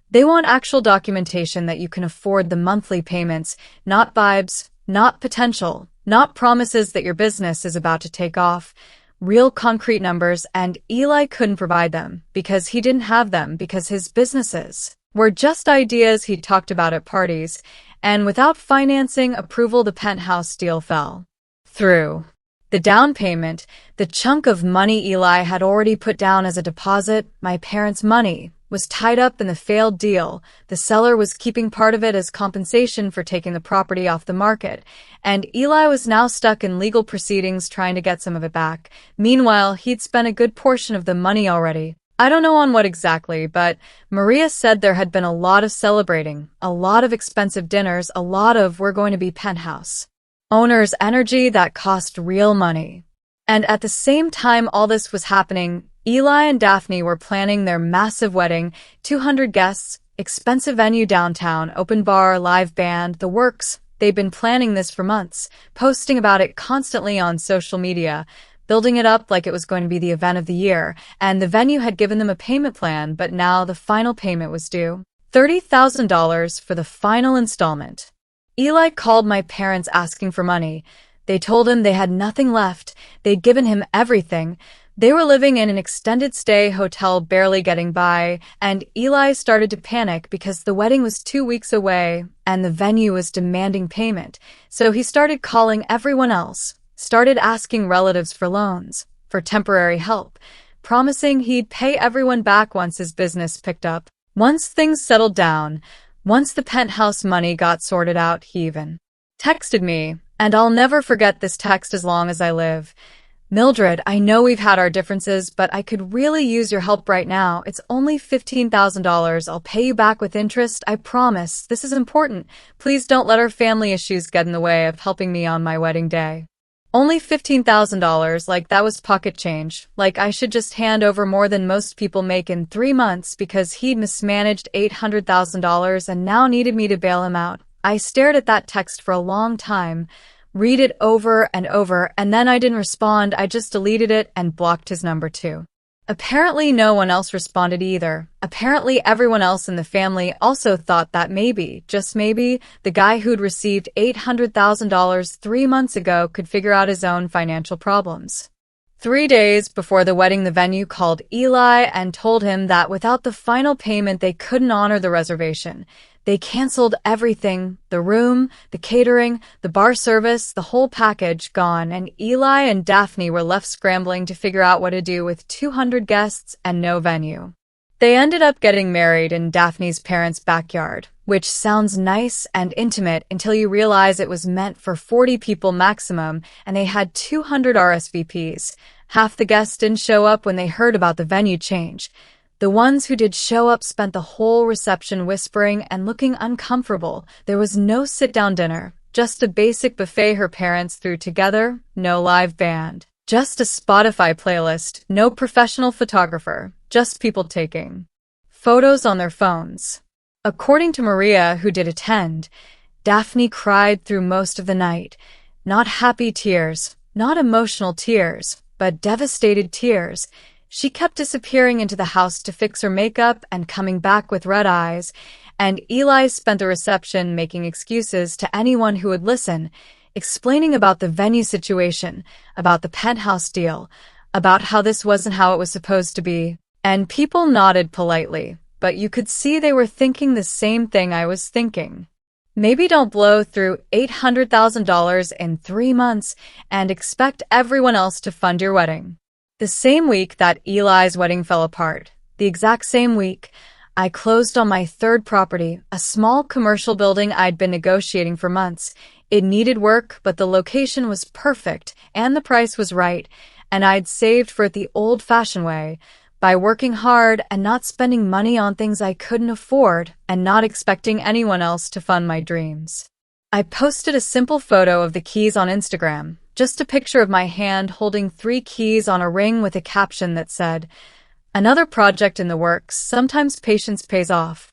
A: They want actual documentation that you can afford the monthly payments, not vibes, not potential, not promises that your business is about to take off. Real concrete numbers, and Eli couldn't provide them because he didn't have them because his businesses were just ideas he talked about at parties, and without financing approval the penthouse deal fell through. The down payment, the chunk of money Eli had already put down as a deposit, my parents' money, was tied up in the failed deal. The seller was keeping part of it as compensation for taking the property off the market, and Eli was now stuck in legal proceedings trying to get some of it back. Meanwhile, he'd spent a good portion of the money already. I don't know on what exactly, but Maria said there had been a lot of celebrating, a lot of expensive dinners, a lot of "we're going to be penthouse owners" energy that cost real money. And at the same time all this was happening, Eli and Daphne were planning their massive wedding, 200 guests, expensive venue downtown, open bar, live band, the works. They'd been planning this for months, posting about it constantly on social media, building it up like it was going to be the event of the year, and the venue had given them a payment plan, but now the final payment was due. $30,000 for the final installment. Eli called my parents asking for money. They told him they had nothing left. They'd given him everything. They were living in an extended stay hotel, barely getting by, and Eli started to panic because the wedding was 2 weeks away and the venue was demanding payment. So he started calling everyone else, started asking relatives for loans, for temporary help, promising he'd pay everyone back once his business picked up. Once things settled down, once the penthouse money got sorted out, he even texted me, and I'll never forget this text as long as I live. "Mildred, I know we've had our differences, but I could really use your help right now. It's only $15,000. I'll pay you back with interest. I promise. This is important. Please don't let our family issues get in the way of helping me on my wedding day." Only $15,000, like that was pocket change, like I should just hand over more than most people make in 3 months because he'd mismanaged $800,000 and now needed me to bail him out. I stared at that text for a long time, read it over and over, and then I didn't respond. I just deleted it and blocked his number too. Apparently no one else responded either. Apparently everyone else in the family also thought that maybe, just maybe, the guy who'd received $800,000 3 months ago could figure out his own financial problems. 3 days before the wedding, the venue called Eli and told him that without the final payment, they couldn't honor the reservation. They canceled everything, the room, the catering, the bar service, the whole package gone, and Eli and Daphne were left scrambling to figure out what to do with 200 guests and no venue. They ended up getting married in Daphne's parents' backyard, which sounds nice and intimate until you realize it was meant for 40 people maximum, and they had 200 RSVPs. Half the guests didn't show up when they heard about the venue change. The ones who did show up spent the whole reception whispering and looking uncomfortable. There was no sit-down dinner, just a basic buffet her parents threw together, no live band. Just a Spotify playlist, no professional photographer, just people taking photos on their phones. According to Maria, who did attend, Daphne cried through most of the night. Not happy tears, not emotional tears, but devastated tears. She kept disappearing into the house to fix her makeup and coming back with red eyes, and Eli spent the reception making excuses to anyone who would listen, explaining about the venue situation, about the penthouse deal, about how this wasn't how it was supposed to be. And people nodded politely, but you could see they were thinking the same thing I was thinking. Maybe don't blow through $800,000 in 3 months and expect everyone else to fund your wedding. The same week that Eli's wedding fell apart, the exact same week, I closed on my third property, a small commercial building I'd been negotiating for months. It needed work, but the location was perfect and the price was right, and I'd saved for it the old-fashioned way, by working hard and not spending money on things I couldn't afford and not expecting anyone else to fund my dreams. I posted a simple photo of the keys on Instagram, just a picture of my hand holding 3 keys on a ring with a caption that said, "Another project in the works, sometimes patience pays off.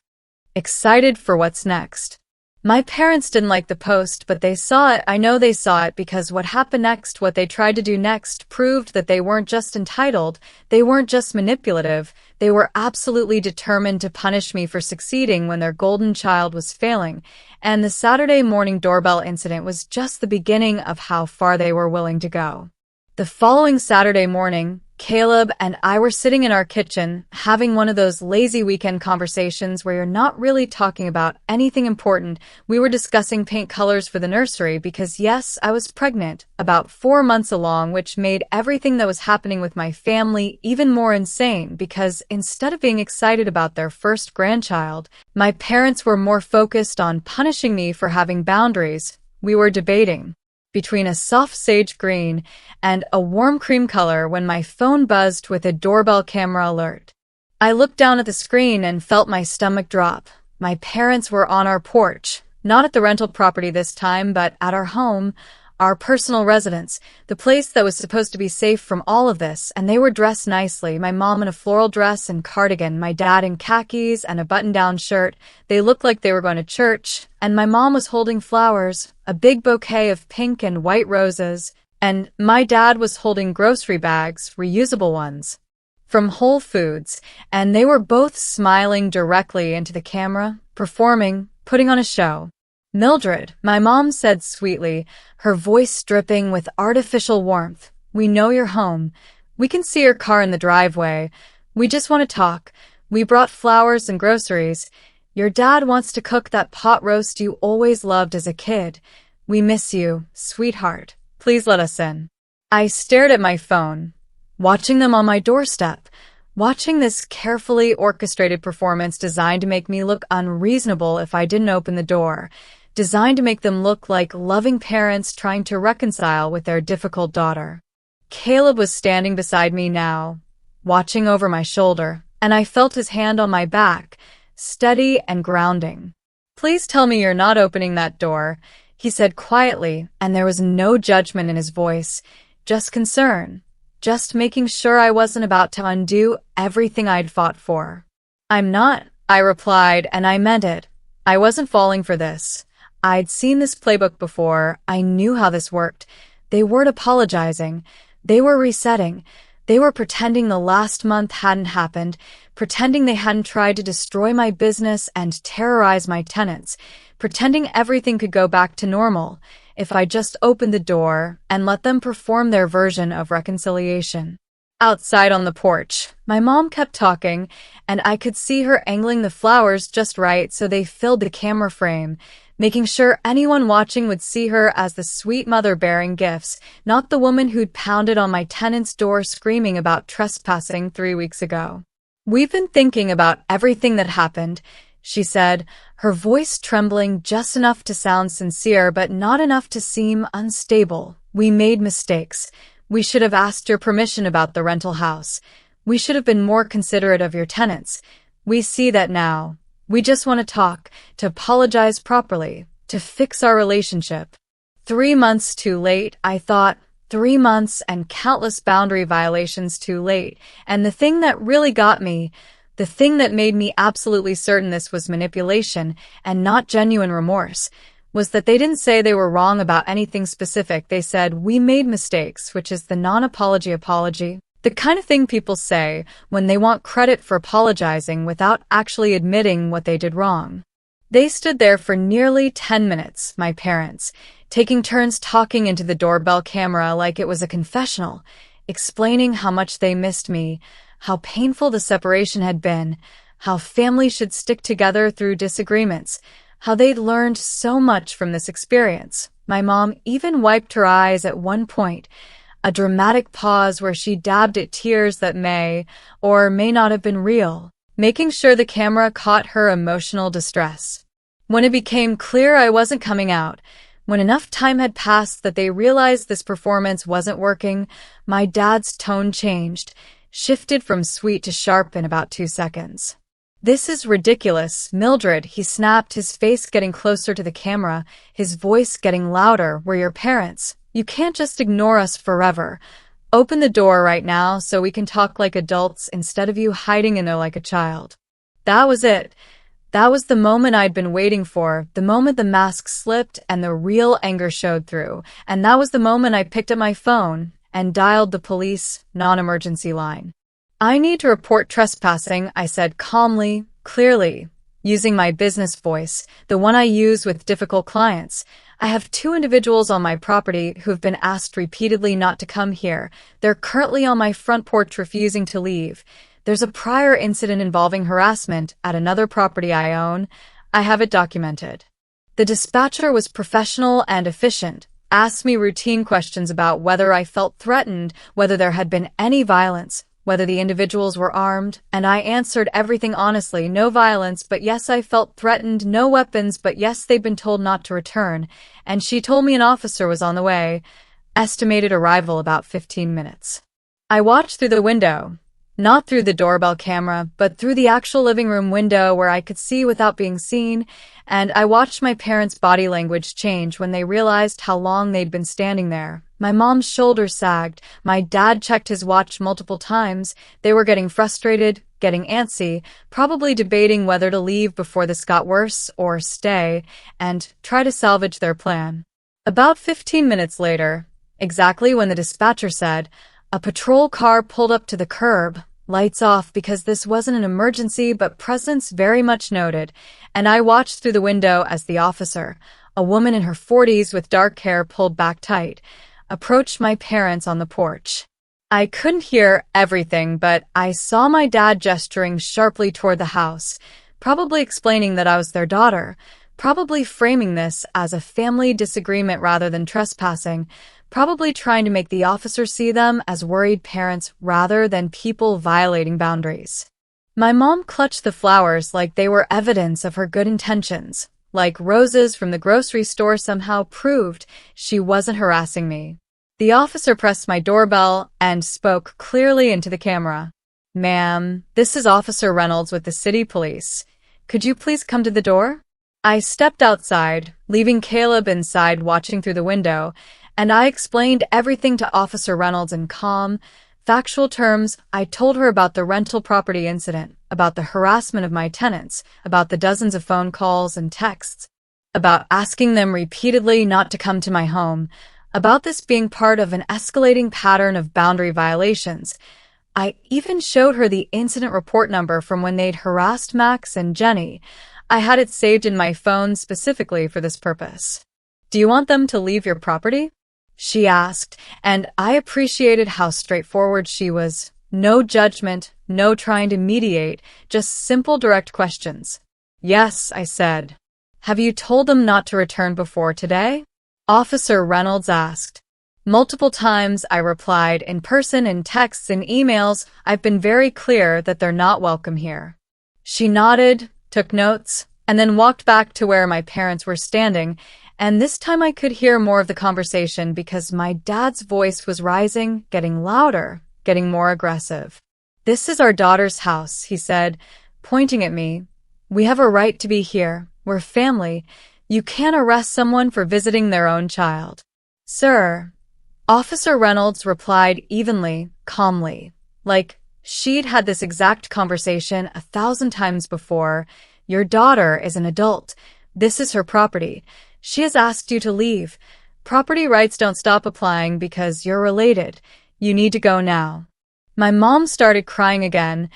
A: Excited for what's next." My parents didn't like the post, but they saw it. I know they saw it because what happened next, what they tried to do next, proved that they weren't just entitled, they weren't just manipulative, they were absolutely determined to punish me for succeeding when their golden child was failing, and the Saturday morning doorbell incident was just the beginning of how far they were willing to go. The following Saturday morning, Caleb and I were sitting in our kitchen, having one of those lazy weekend conversations where you're not really talking about anything important. We were discussing paint colors for the nursery because, yes, I was pregnant, about 4 months along, which made everything that was happening with my family even more insane because instead of being excited about their first grandchild, my parents were more focused on punishing me for having boundaries. We were debating between a soft sage green and a warm cream color when my phone buzzed with a doorbell camera alert. I looked down at the screen and felt my stomach drop. My parents were on our porch, not at the rental property this time, but at our home, our personal residence, the place that was supposed to be safe from all of this, and they were dressed nicely, my mom in a floral dress and cardigan, my dad in khakis and a button-down shirt. They looked like they were going to church, and my mom was holding flowers, a big bouquet of pink and white roses, and my dad was holding grocery bags, reusable ones, from Whole Foods, and they were both smiling directly into the camera, performing, putting on a show. "Mildred," my mom said sweetly, her voice dripping with artificial warmth, "we know you're home. We can see your car in the driveway. We just want to talk. We brought flowers and groceries. Your dad wants to cook that pot roast you always loved as a kid. We miss you, sweetheart. Please let us in." I stared at my phone, watching them on my doorstep, watching this carefully orchestrated performance designed to make me look unreasonable if I didn't open the door, designed to make them look like loving parents trying to reconcile with their difficult daughter. Caleb was standing beside me now, watching over my shoulder, and I felt his hand on my back, steady and grounding. "Please tell me you're not opening that door," he said quietly, and there was no judgment in his voice, just concern, just making sure I wasn't about to undo everything I'd fought for. "I'm not," I replied, and I meant it. I wasn't falling for this. I'd seen this playbook before. I knew how this worked. They weren't apologizing. They were resetting. They were pretending the last month hadn't happened, pretending they hadn't tried to destroy my business and terrorize my tenants, pretending everything could go back to normal if I just opened the door and let them perform their version of reconciliation. Outside on the porch, my mom kept talking, and I could see her angling the flowers just right so they filled the camera frame, making sure anyone watching would see her as the sweet mother bearing gifts, not the woman who'd pounded on my tenant's door screaming about trespassing 3 weeks ago. "We've been thinking about everything that happened," she said, her voice trembling just enough to sound sincere but not enough to seem unstable. "We made mistakes. We should have asked your permission about the rental house. We should have been more considerate of your tenants. We see that now. We just want to talk, to apologize properly, to fix our relationship." 3 months too late, I thought. 3 months and countless boundary violations too late. And the thing that really got me, the thing that made me absolutely certain this was manipulation and not genuine remorse, was that they didn't say they were wrong about anything specific. They said, "We made mistakes," which is the non-apology apology. The kind of thing people say when they want credit for apologizing without actually admitting what they did wrong. They stood there for nearly 10 minutes, my parents, taking turns talking into the doorbell camera like it was a confessional, explaining how much they missed me, how painful the separation had been, how families should stick together through disagreements, how they'd learned so much from this experience. My mom even wiped her eyes at one point, a dramatic pause where she dabbed at tears that may or may not have been real, making sure the camera caught her emotional distress. When it became clear I wasn't coming out, when enough time had passed that they realized this performance wasn't working, my dad's tone changed, shifted from sweet to sharp in about 2 seconds. "This is ridiculous, Mildred," he snapped, his face getting closer to the camera, his voice getting louder. "We're your parents. You can't just ignore us forever. Open the door right now so we can talk like adults instead of you hiding in there like a child." That was it. That was the moment I'd been waiting for, the moment the mask slipped and the real anger showed through. And that was the moment I picked up my phone and dialed the police non-emergency line. "I need to report trespassing," I said calmly, clearly, using my business voice, the one I use with difficult clients. "I have 2 individuals on my property who've been asked repeatedly not to come here. They're currently on my front porch refusing to leave. There's a prior incident involving harassment at another property I own. I have it documented." The dispatcher was professional and efficient, asked me routine questions about whether I felt threatened, whether there had been any violence, whether the individuals were armed, and I answered everything honestly. No violence, but yes, I felt threatened. No weapons, but yes, they'd been told not to return. And she told me an officer was on the way. Estimated arrival about 15 minutes. I watched through the window. Not through the doorbell camera, but through the actual living room window where I could see without being seen, and I watched my parents' body language change when they realized how long they'd been standing there. My mom's shoulders sagged. My dad checked his watch multiple times. They were getting frustrated, getting antsy, probably debating whether to leave before this got worse or stay and try to salvage their plan. About 15 minutes later, exactly when the dispatcher said, a patrol car pulled up to the curb, lights off because this wasn't an emergency but presence very much noted, and I watched through the window as the officer, a woman in her 40s with dark hair pulled back tight, approached my parents on the porch. I couldn't hear everything, but I saw my dad gesturing sharply toward the house, probably explaining that I was their daughter, probably framing this as a family disagreement rather than trespassing, probably trying to make the officer see them as worried parents rather than people violating boundaries. My mom clutched the flowers like they were evidence of her good intentions, like roses from the grocery store somehow proved she wasn't harassing me. The officer pressed my doorbell and spoke clearly into the camera. "Ma'am, this is Officer Reynolds with the city police. Could you please come to the door?" I stepped outside, leaving Caleb inside watching through the window, and I explained everything to Officer Reynolds in calm, factual terms. I told her about the rental property incident, about the harassment of my tenants, about the dozens of phone calls and texts, about asking them repeatedly not to come to my home. about this being part of an escalating pattern of boundary violations. I even showed her the incident report number from when they'd harassed Max and Jenny. I had it saved in my phone specifically for this purpose. "Do you want them to leave your property?" she asked, and I appreciated how straightforward she was. No judgment, no trying to mediate, just simple direct questions. "Yes," I said. "Have you told them not to return before today?" Officer Reynolds asked. "Multiple times," I replied, in person, in texts, and emails. "I've been very clear that they're not welcome here." She nodded, took notes, and then walked back to where my parents were standing, and this time I could hear more of the conversation because my dad's voice was rising, getting louder, getting more aggressive. "This is our daughter's house," he said, pointing at me. "We have a right to be here. We're family. You can't arrest someone for visiting their own child." "Sir," Officer Reynolds replied evenly, calmly, like she'd had this exact conversation 1,000 times before. "Your daughter is an adult. This is her property. She has asked you to leave. Property rights don't stop applying because you're related. You need to go now." My mom started crying again,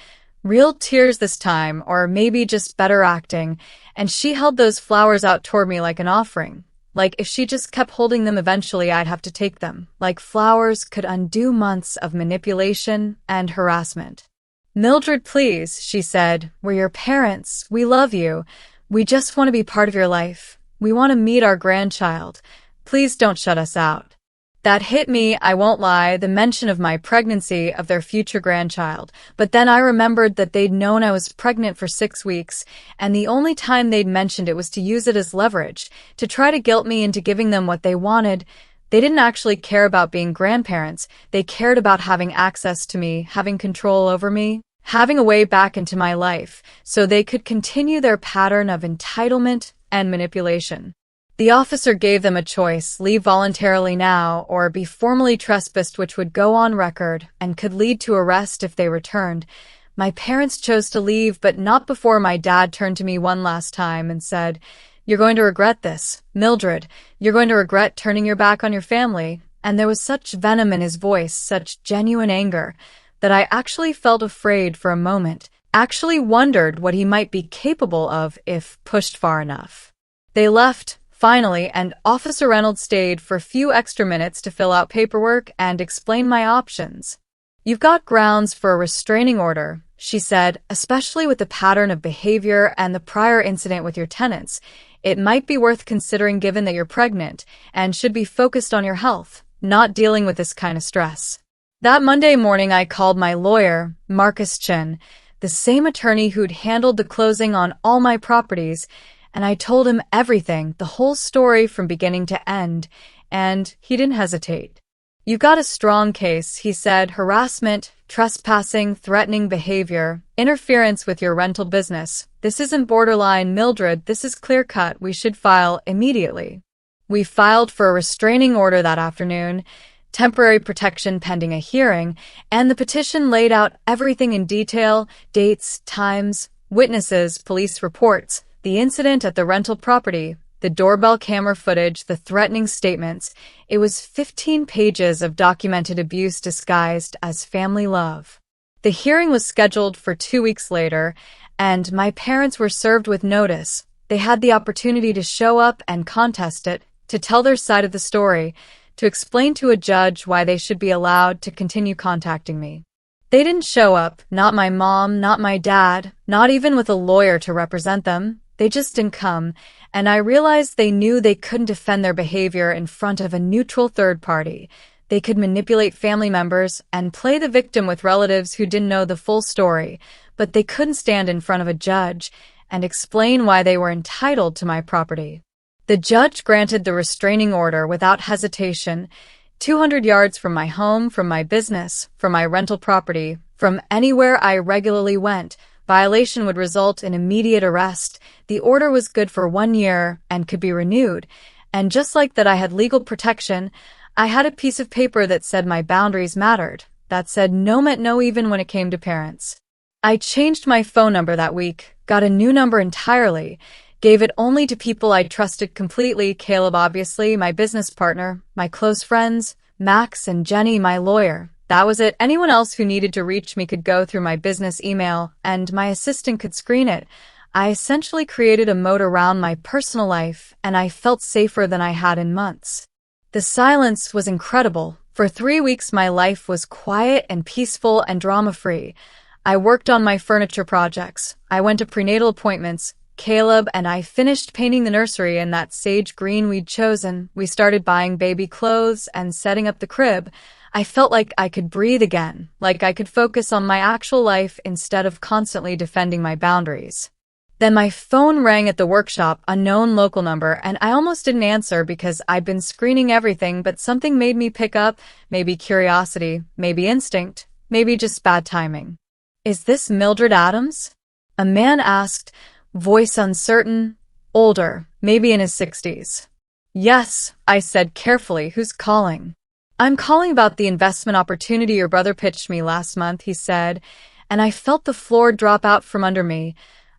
A: real tears this time, or maybe just better acting, and she held those flowers out toward me like an offering. Like if she just kept holding them, eventually I'd have to take them. Like flowers could undo months of manipulation and harassment. "Mildred, please," she said. "We're your parents. We love you. We just want to be part of your life. We want to meet our grandchild. Please don't shut us out." That hit me, I won't lie, the mention of my pregnancy, of their future grandchild. But then I remembered that they'd known I was pregnant for 6 weeks, and the only time they'd mentioned it was to use it as leverage, to try to guilt me into giving them what they wanted. They didn't actually care about being grandparents. They cared about having access to me, having control over me, having a way back into my life, so they could continue their pattern of entitlement and manipulation. The officer gave them a choice: leave voluntarily now or be formally trespassed, which would go on record and could lead to arrest if they returned. My parents chose to leave, but not before my dad turned to me one last time and said, "You're going to regret this, Mildred. You're going to regret turning your back on your family." And there was such venom in his voice, such genuine anger, that I actually felt afraid for a moment, actually wondered what he might be capable of if pushed far enough. They left, finally, and Officer Reynolds stayed for a few extra minutes to fill out paperwork and explain my options. "You've got grounds for a restraining order," she said, "especially with the pattern of behavior and the prior incident with your tenants. It might be worth considering given that you're pregnant and should be focused on your health, not dealing with this kind of stress." That Monday morning, I called my lawyer, Marcus Chin, the same attorney who'd handled the closing on all my properties, and I told him everything, the whole story from beginning to end, and he didn't hesitate. "You've got a strong case," he said. "Harassment, trespassing, threatening behavior, interference with your rental business. This isn't borderline, Mildred. This is clear-cut. We should file immediately." We filed for a restraining order that afternoon, temporary protection pending a hearing, and the petition laid out everything in detail: dates, times, witnesses, police reports, the incident at the rental property, the doorbell camera footage, the threatening statements. It was 15 pages of documented abuse disguised as family love. The hearing was scheduled for 2 weeks later, and my parents were served with notice. They had the opportunity to show up and contest it, to tell their side of the story, to explain to a judge why they should be allowed to continue contacting me. They didn't show up, not my mom, not my dad, not even with a lawyer to represent them. They just didn't come, and I realized they knew they couldn't defend their behavior in front of a neutral third party. They could manipulate family members and play the victim with relatives who didn't know the full story, but they couldn't stand in front of a judge and explain why they were entitled to my property. The judge granted the restraining order without hesitation, 200 yards from my home, from my business, from my rental property, from anywhere I regularly went. Violation would result in immediate arrest. The order was good for 1 year and could be renewed. And just like that I had legal protection, I had a piece of paper that said my boundaries mattered, that said no meant no even when it came to parents. I changed my phone number that week, got a new number entirely, Gave it only to people I trusted completely. Caleb, obviously, my business partner, my close friends, Max and Jenny, my lawyer. That was it. Anyone else who needed to reach me could go through my business email, and my assistant could screen it. I essentially created a moat around my personal life, and I felt safer than I had in months. The silence was incredible. For 3 weeks, my life was quiet and peaceful and drama-free. I worked on my furniture projects. I went to prenatal appointments. Caleb and I finished painting the nursery in that sage green we'd chosen. We started buying baby clothes and setting up the crib. I felt like I could breathe again, like I could focus on my actual life instead of constantly defending my boundaries. Then my phone rang at the workshop, a known local number, and I almost didn't answer because I'd been screening everything, but something made me pick up, maybe curiosity, maybe instinct, maybe just bad timing. "Is this Mildred Adams?" A man asked, voice uncertain, older, maybe in his 60s. "Yes," I said carefully. "Who's calling?" "I'm calling about the investment opportunity your brother pitched me last month," he said, and I felt the floor drop out from under me.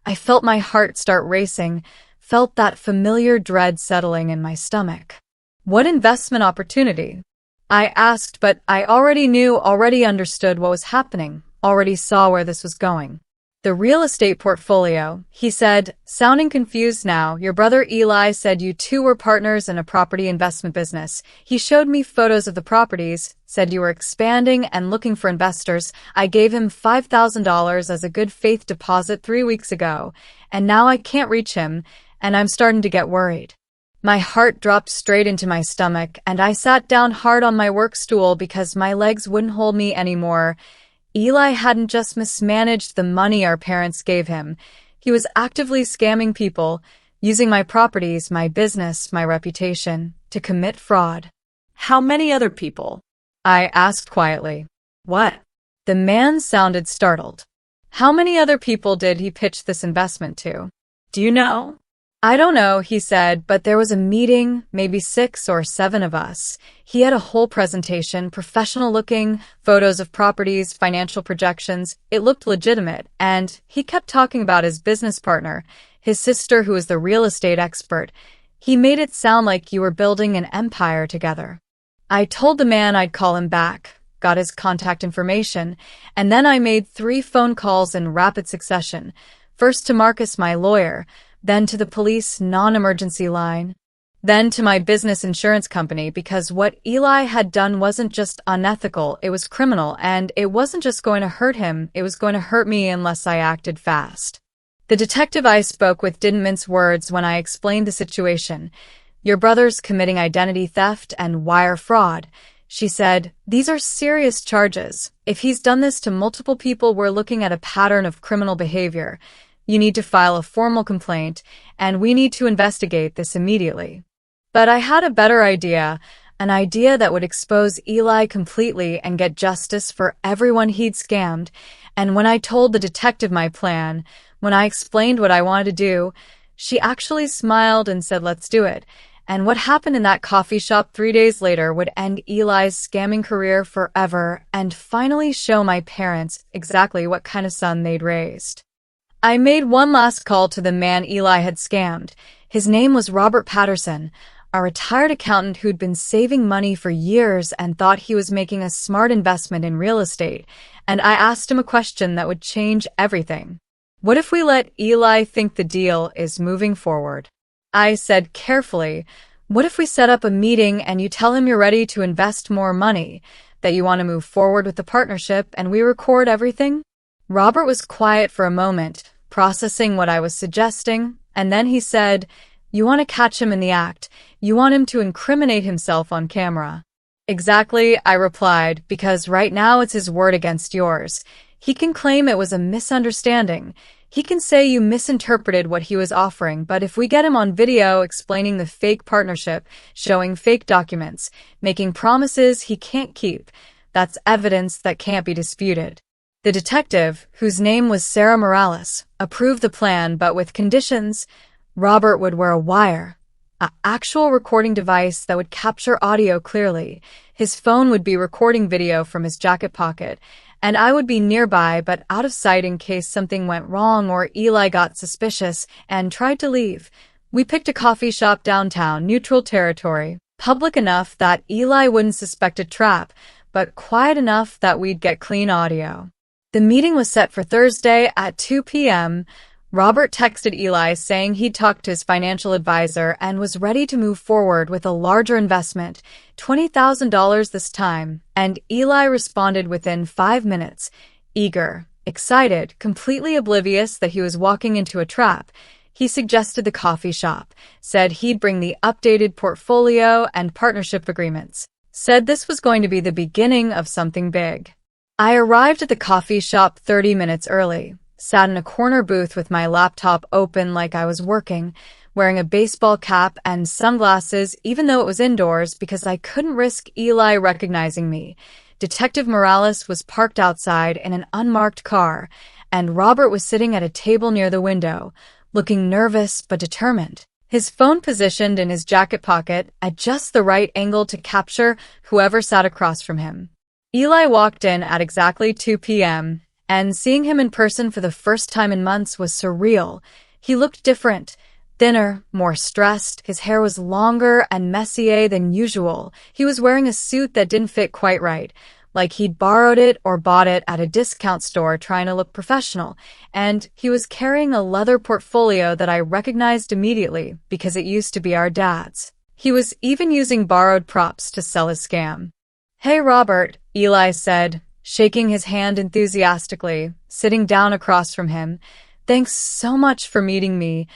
A: I felt my heart start racing, felt that familiar dread settling in my stomach. "What investment opportunity?" I asked, but I already knew, already understood what was happening, already saw where this was going. "The real estate portfolio," he said, sounding confused now. "Your brother Eli said you two were partners in a property investment business. He showed me photos of the properties, said you were expanding and looking for investors. I gave him $5,000 as a good faith deposit 3 weeks ago, and now I can't reach him, and I'm starting to get worried." My heart dropped straight into my stomach, and I sat down hard on my work stool because my legs wouldn't hold me anymore. Eli hadn't just mismanaged the money our parents gave him. He was actively scamming people, using my properties, my business, my reputation, to commit fraud.
B: "How many other people?"
A: I asked quietly.
B: "What?"
A: The man sounded startled. "How many other people did he pitch this investment to?"
B: "Do you know?"
A: "I don't know," he said, "but there was a meeting, maybe 6 or 7 of us. He had a whole presentation, professional looking, photos of properties, financial projections. It looked legitimate, and he kept talking about his business partner, his sister who was the real estate expert. He made it sound like you were building an empire together." I told the man I'd call him back, got his contact information, and then I made 3 phone calls in rapid succession. First to Marcus, my lawyer, then to the police non-emergency line, then to my business insurance company, because what Eli had done wasn't just unethical, it was criminal, and it wasn't just going to hurt him, it was going to hurt me unless I acted fast. The detective I spoke with didn't mince words when I explained the situation. "Your brother's committing identity theft and wire fraud," she said. "These are serious charges. If he's done this to multiple people, we're looking at a pattern of criminal behavior. You need to file a formal complaint, and we need to investigate this immediately." But I had a better idea, an idea that would expose Eli completely and get justice for everyone he'd scammed. And when I told the detective my plan, when I explained what I wanted to do, she actually smiled and said, "Let's do it." And what happened in that coffee shop 3 days later would end Eli's scamming career forever and finally show my parents exactly what kind of son they'd raised. I made one last call to the man Eli had scammed. His name was Robert Patterson, a retired accountant who'd been saving money for years and thought he was making a smart investment in real estate. And I asked him a question that would change everything. "What if we let Eli think the deal is moving forward?" I said carefully, "What if we set up a meeting and you tell him you're ready to invest more money, that you want to move forward with the partnership, and we record everything?" Robert was quiet for a moment, processing what I was suggesting, and then he said, "You want to catch him in the act. You want him to incriminate himself on camera." "Exactly," I replied, "because right now it's his word against yours. He can claim it was a misunderstanding. He can say you misinterpreted what he was offering, but if we get him on video explaining the fake partnership, showing fake documents, making promises he can't keep, that's evidence that can't be disputed." The detective, whose name was Sarah Morales, approved the plan, but with conditions. Robert would wear a wire, an actual recording device that would capture audio clearly. His phone would be recording video from his jacket pocket, and I would be nearby but out of sight in case something went wrong or Eli got suspicious and tried to leave. We picked a coffee shop downtown, neutral territory, public enough that Eli wouldn't suspect a trap, but quiet enough that we'd get clean audio. The meeting was set for Thursday at 2 p.m. Robert texted Eli saying he'd talked to his financial advisor and was ready to move forward with a larger investment, $20,000 this time, and Eli responded within 5 minutes, eager, excited, completely oblivious that he was walking into a trap. He suggested the coffee shop, said he'd bring the updated portfolio and partnership agreements, said this was going to be the beginning of something big. I arrived at the coffee shop 30 minutes early, sat in a corner booth with my laptop open like I was working, wearing a baseball cap and sunglasses even though it was indoors because I couldn't risk Eli recognizing me. Detective Morales was parked outside in an unmarked car, and Robert was sitting at a table near the window, looking nervous but determined, his phone positioned in his jacket pocket at just the right angle to capture whoever sat across from him. Eli walked in at exactly 2 p.m., and seeing him in person for the first time in months was surreal. He looked different, thinner, more stressed. His hair was longer and messier than usual. He was wearing a suit that didn't fit quite right, like he'd borrowed it or bought it at a discount store trying to look professional, and he was carrying a leather portfolio that I recognized immediately because it used to be our dad's. He was even using borrowed props to sell his scam. "Hey, Robert," Eli said, shaking his hand enthusiastically, sitting down across from him. "Thanks so much for meeting me.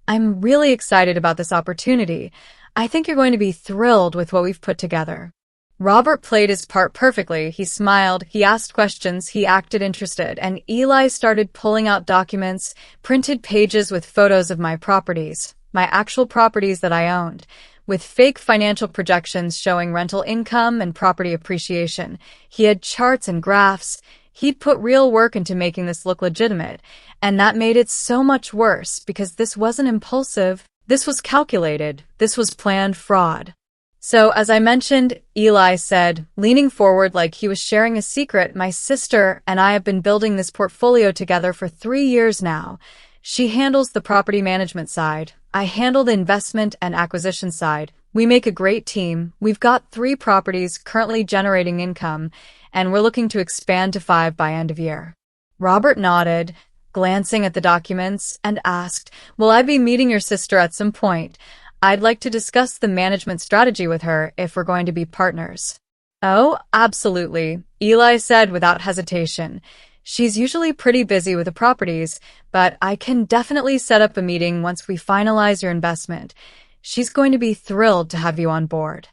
A: I'm really excited about this opportunity. I think you're going to be thrilled with what we've put together." Robert played his part perfectly. He smiled, he asked questions, he acted interested, and Eli started pulling out documents, printed pages with photos of my properties, my actual properties that I owned, with fake financial projections showing rental income and property appreciation. He had charts and graphs. He'd put real work into making this look legitimate, and that made it so much worse because this wasn't impulsive. This was calculated. This was planned fraud. "So, as I mentioned," Eli said, leaning forward like he was sharing a secret, "my sister and I have been building this portfolio together for 3 years now. She handles the property management side. I handle the investment and acquisition side. We make a great team. We've got 3 properties currently generating income, and we're looking to expand to 5 by end of year." Robert nodded, glancing at the documents, and asked, "Will I be meeting your sister at some point? I'd like to discuss the management strategy with her if we're going to be partners." "Oh, absolutely," Eli said without hesitation. "She's usually pretty busy with the properties, but I can definitely set up a meeting once we finalize your investment. She's going to be thrilled to have you on board."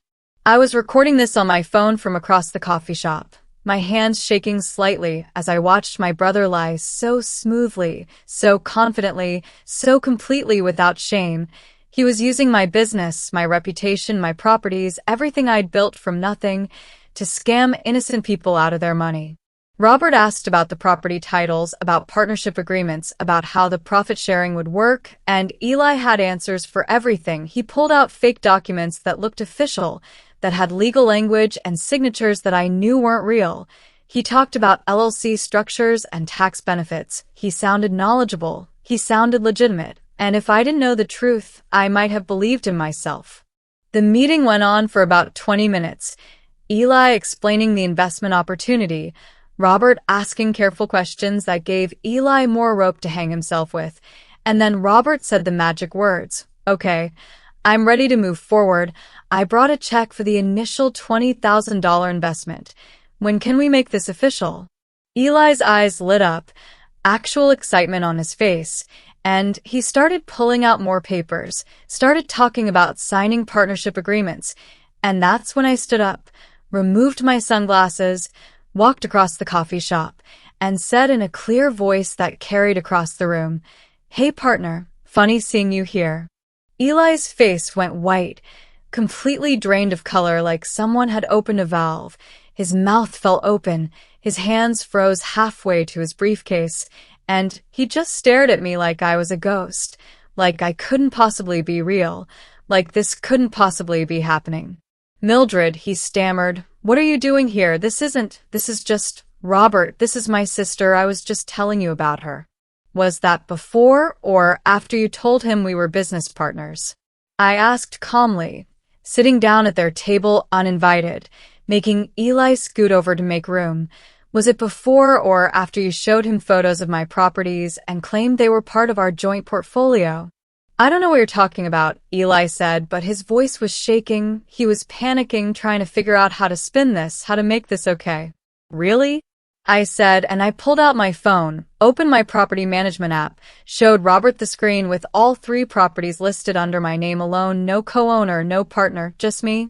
A: I was recording this on my phone from across the coffee shop, my hands shaking slightly as I watched my brother lie so smoothly, so confidently, so completely without shame. He was using my business, my reputation, my properties, everything I'd built from nothing, to scam innocent people out of their money. Robert asked about the property titles, about partnership agreements, about how the profit sharing would work, and Eli had answers for everything. He pulled out fake documents that looked official, that had legal language and signatures that I knew weren't real. He talked about LLC structures and tax benefits. He sounded knowledgeable. He sounded legitimate. And if I didn't know the truth, I might have believed in myself. The meeting went on for about 20 minutes. Eli explaining the investment opportunity, Robert asking careful questions that gave Eli more rope to hang himself with, and then Robert said the magic words, "Okay, I'm ready to move forward. I brought a check for the initial $20,000 investment. When can we make this official?" Eli's eyes lit up, actual excitement on his face, and he started pulling out more papers, started talking about signing partnership agreements. And that's when I stood up, removed my sunglasses, walked across the coffee shop, and said in a clear voice that carried across the room, "Hey partner, funny seeing you here." Eli's face went white, completely drained of color like someone had opened a valve. His mouth fell open, his hands froze halfway to his briefcase, and he just stared at me like I was a ghost, like I couldn't possibly be real, like this couldn't possibly be happening. "Mildred," he stammered, "what are you doing here? This is just Robert, this is my sister. I was just telling you about her. Was that before or after you told him we were business partners? I asked calmly, sitting down at their table uninvited, making Eli scoot over to make room. Was it before or after you showed him photos of my properties and claimed they were part of our joint portfolio? I don't know what you're talking about, Eli said, but his voice was shaking. He was panicking, trying to figure out how to spin this, how to make this okay. Really? I said, and I pulled out my phone, opened my property management app, showed Robert the screen with all 3 properties listed under my name alone, no co-owner, no partner, just me.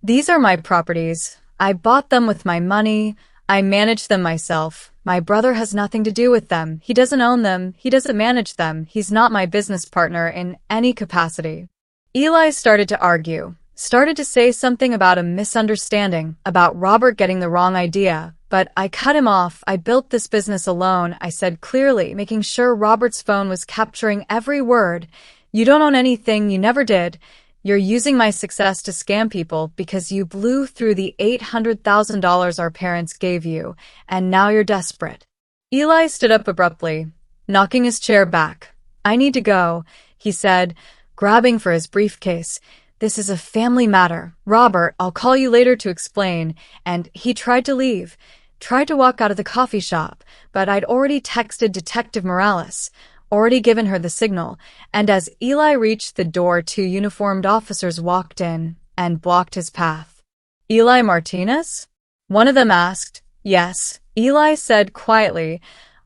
A: These are my properties. I bought them with my money. I manage them myself. My brother has nothing to do with them. He doesn't own them. He doesn't manage them. He's not my business partner in any capacity. Eli started to argue, started to say something about a misunderstanding, about Robert getting the wrong idea, but I cut him off. I built this business alone, I said clearly, making sure Robert's phone was capturing every word. You don't own anything. You never did. You're using my success to scam people because you blew through the $800,000 our parents gave you, and now you're desperate. Eli stood up abruptly, knocking his chair back. I need to go, he said, grabbing for his briefcase. This is a family matter. Robert, I'll call you later to explain. And he tried to leave, tried to walk out of the coffee shop, but I'd already texted Detective Morales, already given her the signal, and as Eli reached the door, 2 uniformed officers walked in and blocked his path. Eli Martinez? One of them asked. Yes, Eli said quietly.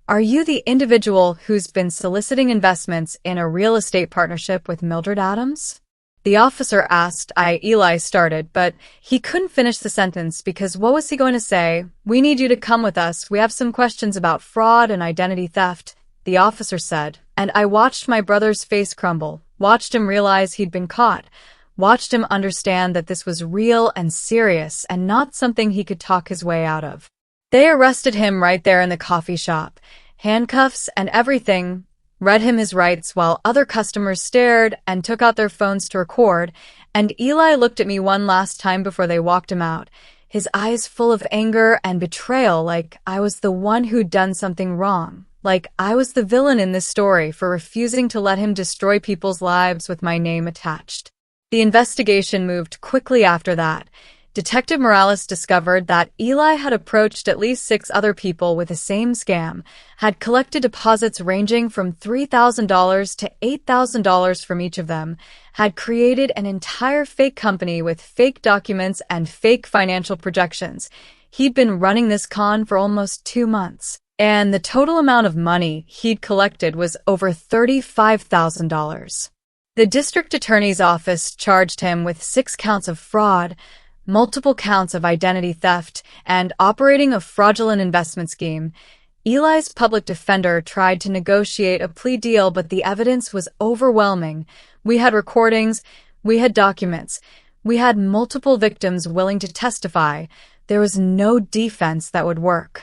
A: Are you the individual who's been soliciting investments in a real estate partnership with Mildred Adams? The officer asked. Eli started, but he couldn't finish the sentence because what was he going to say? We need you to come with us. We have some questions about fraud and identity theft, the officer said, and I watched my brother's face crumble, watched him realize he'd been caught, watched him understand that this was real and serious and not something he could talk his way out of. They arrested him right there in the coffee shop, handcuffs and everything, read him his rights while other customers stared and took out their phones to record, and Eli looked at me one last time before they walked him out, his eyes full of anger and betrayal, like I was the one who'd done something wrong. Like I was the villain in this story for refusing to let him destroy people's lives with my name attached. The investigation moved quickly after that. Detective Morales discovered that Eli had approached at least 6 other people with the same scam, had collected deposits ranging from $3,000 to $8,000 from each of them, had created an entire fake company with fake documents and fake financial projections. He'd been running this con for almost 2 months. And the total amount of money he'd collected was over $35,000. The district attorney's office charged him with 6 counts of fraud, multiple counts of identity theft, and operating a fraudulent investment scheme. Eli's public defender tried to negotiate a plea deal, but the evidence was overwhelming. We had recordings, we had documents, we had multiple victims willing to testify. There was no defense that would work.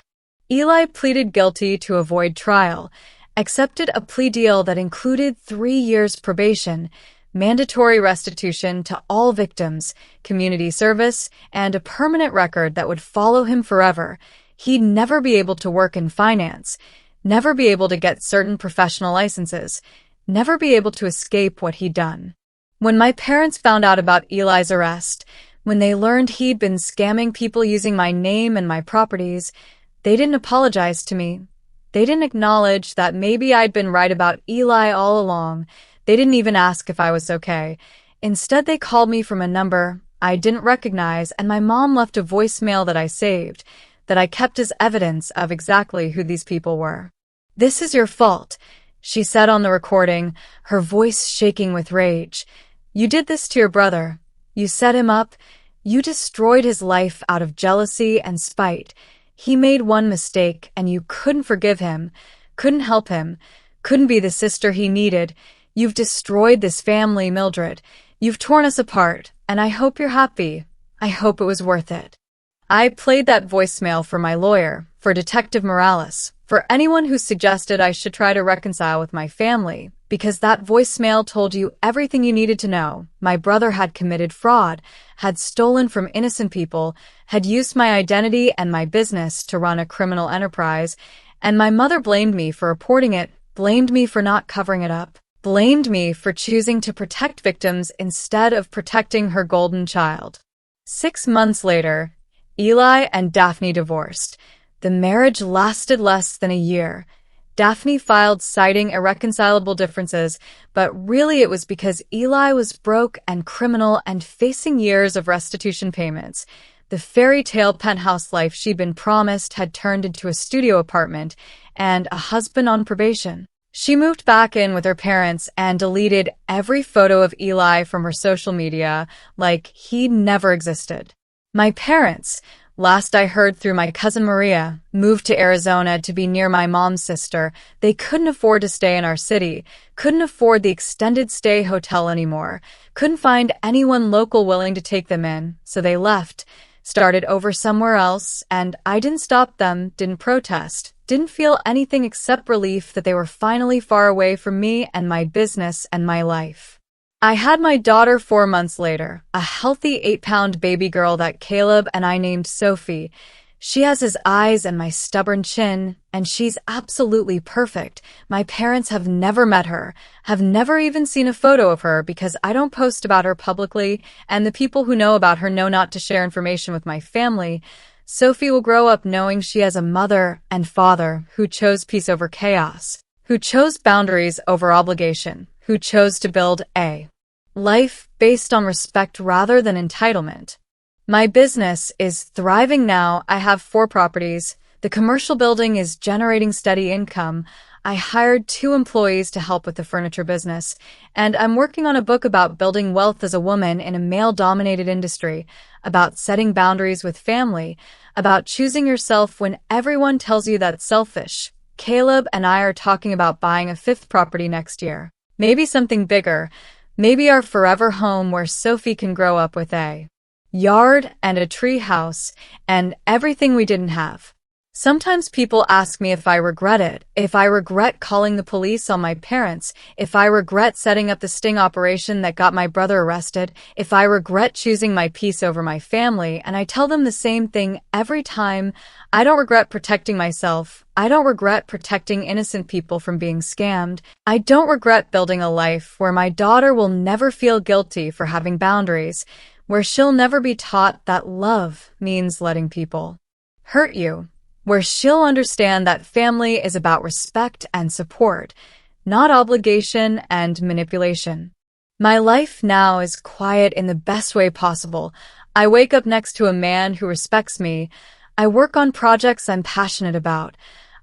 A: Eli pleaded guilty to avoid trial, accepted a plea deal that included 3 years probation, mandatory restitution to all victims, community service, and a permanent record that would follow him forever. He'd never be able to work in finance, never be able to get certain professional licenses, never be able to escape what he'd done. When my parents found out about Eli's arrest, when they learned he'd been scamming people using my name and my properties, they didn't apologize to me. They didn't acknowledge that maybe I'd been right about Eli all along. They didn't even ask if I was okay. Instead, they called me from a number I didn't recognize, and my mom left a voicemail that I saved, that I kept as evidence of exactly who these people were. This is your fault, she said on the recording, her voice shaking with rage. You did this to your brother. You set him up. You destroyed his life out of jealousy and spite. He made one mistake, and you couldn't forgive him, couldn't help him, couldn't be the sister he needed. You've destroyed this family, Mildred. You've torn us apart, and I hope you're happy. I hope it was worth it. I played that voicemail for my lawyer, for Detective Morales, For anyone who suggested I should try to reconcile with my family, because that voicemail told you everything you needed to know. My brother had committed fraud, had stolen from innocent people, had used my identity and my business to run a criminal enterprise, and my mother blamed me for reporting it, blamed me for not covering it up, blamed me for choosing to protect victims instead of protecting her golden child. 6 months later, Eli and Daphne divorced. The marriage lasted less than a year. Daphne filed citing irreconcilable differences, but really it was because Eli was broke and criminal and facing years of restitution payments. The fairy tale penthouse life she'd been promised had turned into a studio apartment and a husband on probation. She moved back in with her parents and deleted every photo of Eli from her social media like he never existed. My parents, last I heard through my cousin Maria, moved to Arizona to be near my mom's sister. They couldn't afford to stay in our city, couldn't afford the extended stay hotel anymore, couldn't find anyone local willing to take them in, so they left, started over somewhere else, and I didn't stop them, didn't protest, didn't feel anything except relief that they were finally far away from me and my business and my life. I had my daughter 4 months later, a healthy 8-pound baby girl that Caleb and I named Sophie. She has his eyes and my stubborn chin, and she's absolutely perfect. My parents have never met her, have never even seen a photo of her because I don't post about her publicly, and the people who know about her know not to share information with my family. Sophie will grow up knowing she has a mother and father who chose peace over chaos, who chose boundaries over obligation, who chose to build a life based on respect rather than entitlement. My business is thriving now. I have 4 properties. The commercial building is generating steady income. I hired 2 employees to help with the furniture business, and I'm working on a book about building wealth as a woman in a male-dominated industry, about setting boundaries with family, about choosing yourself when everyone tells you that's selfish. Caleb and I are talking about buying a 5th property next year. Maybe something bigger. Maybe our forever home where Sophie can grow up with a yard and a tree house and everything we didn't have. Sometimes people ask me if I regret it, if I regret calling the police on my parents, if I regret setting up the sting operation that got my brother arrested, if I regret choosing my peace over my family, and I tell them the same thing every time. I don't regret protecting myself. I don't regret protecting innocent people from being scammed. I don't regret building a life where my daughter will never feel guilty for having boundaries, where she'll never be taught that love means letting people hurt you, where she'll understand that family is about respect and support, not obligation and manipulation. My life now is quiet in the best way possible. I wake up next to a man who respects me. I work on projects I'm passionate about.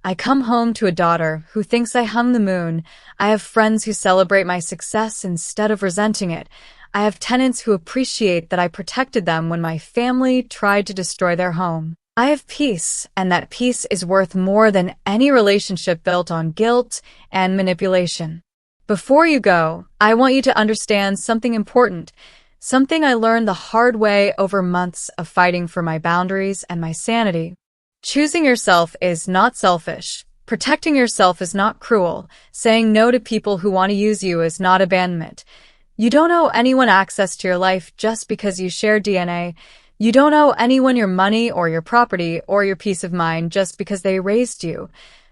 A: I come home to a daughter who thinks I hung the moon. I have friends who celebrate my success instead of resenting it. I have tenants who appreciate that I protected them when my family tried to destroy their home. I have peace, and that peace is worth more than any relationship built on guilt and manipulation. Before you go, I want you to understand something important, something I learned the hard way over months of fighting for my boundaries and my sanity. Choosing yourself is not selfish. Protecting yourself is not cruel. Saying no to people who want to use you is not abandonment. You don't owe anyone access to your life just because you share DNA. You don't owe anyone your money or your property or your peace of mind just because they raised you.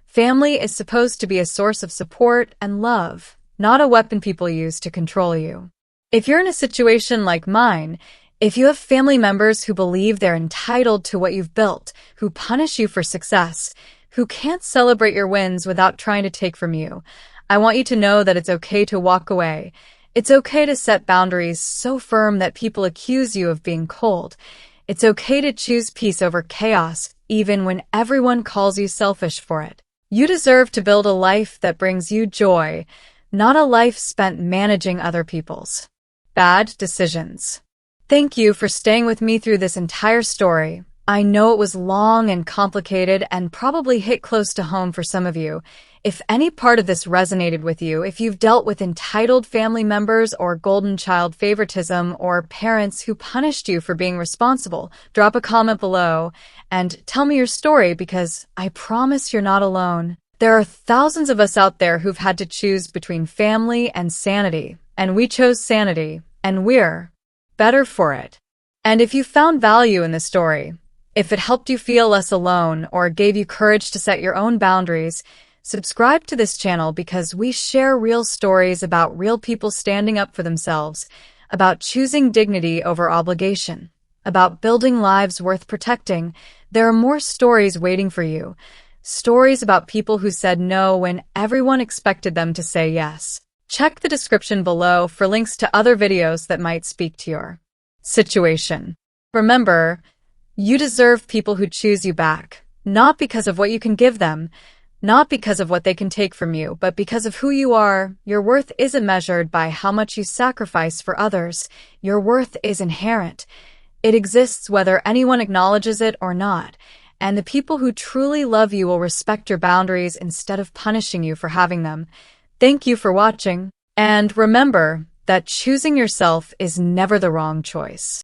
A: Family is supposed to be a source of support and love, not a weapon people use to control you. If you're in a situation like mine, if you have family members who believe they're entitled to what you've built, who punish you for success, who can't celebrate your wins without trying to take from you, I want you to know that it's okay to walk away. It's okay to set boundaries so firm that people accuse you of being cold. It's okay to choose peace over chaos, even when everyone calls you selfish for it. You deserve to build a life that brings you joy, not a life spent managing other people's bad decisions. Thank you for staying with me through this entire story. I know it was long and complicated and probably hit close to home for some of you. If any part of this resonated with you, if you've dealt with entitled family members or golden child favoritism or parents who punished you for being responsible, drop a comment below and tell me your story because I promise you're not alone. There are thousands of us out there who've had to choose between family and sanity, and we chose sanity, and we're better for it. And if you found value in this story, if it helped you feel less alone or gave you courage to set your own boundaries, subscribe to this channel because we share real stories about real people standing up for themselves, about choosing dignity over obligation, about building lives worth protecting. There are more stories waiting for you. Stories about people who said no when everyone expected them to say yes. Check the description below for links to other videos that might speak to your situation. Remember, you deserve people who choose you back, not because of what you can give them, not because of what they can take from you, but because of who you are. Your worth isn't measured by how much you sacrifice for others. Your worth is inherent. It exists whether anyone acknowledges it or not. And the people who truly love you will respect your boundaries instead of punishing you for having them. Thank you for watching. And remember that choosing yourself is never the wrong choice.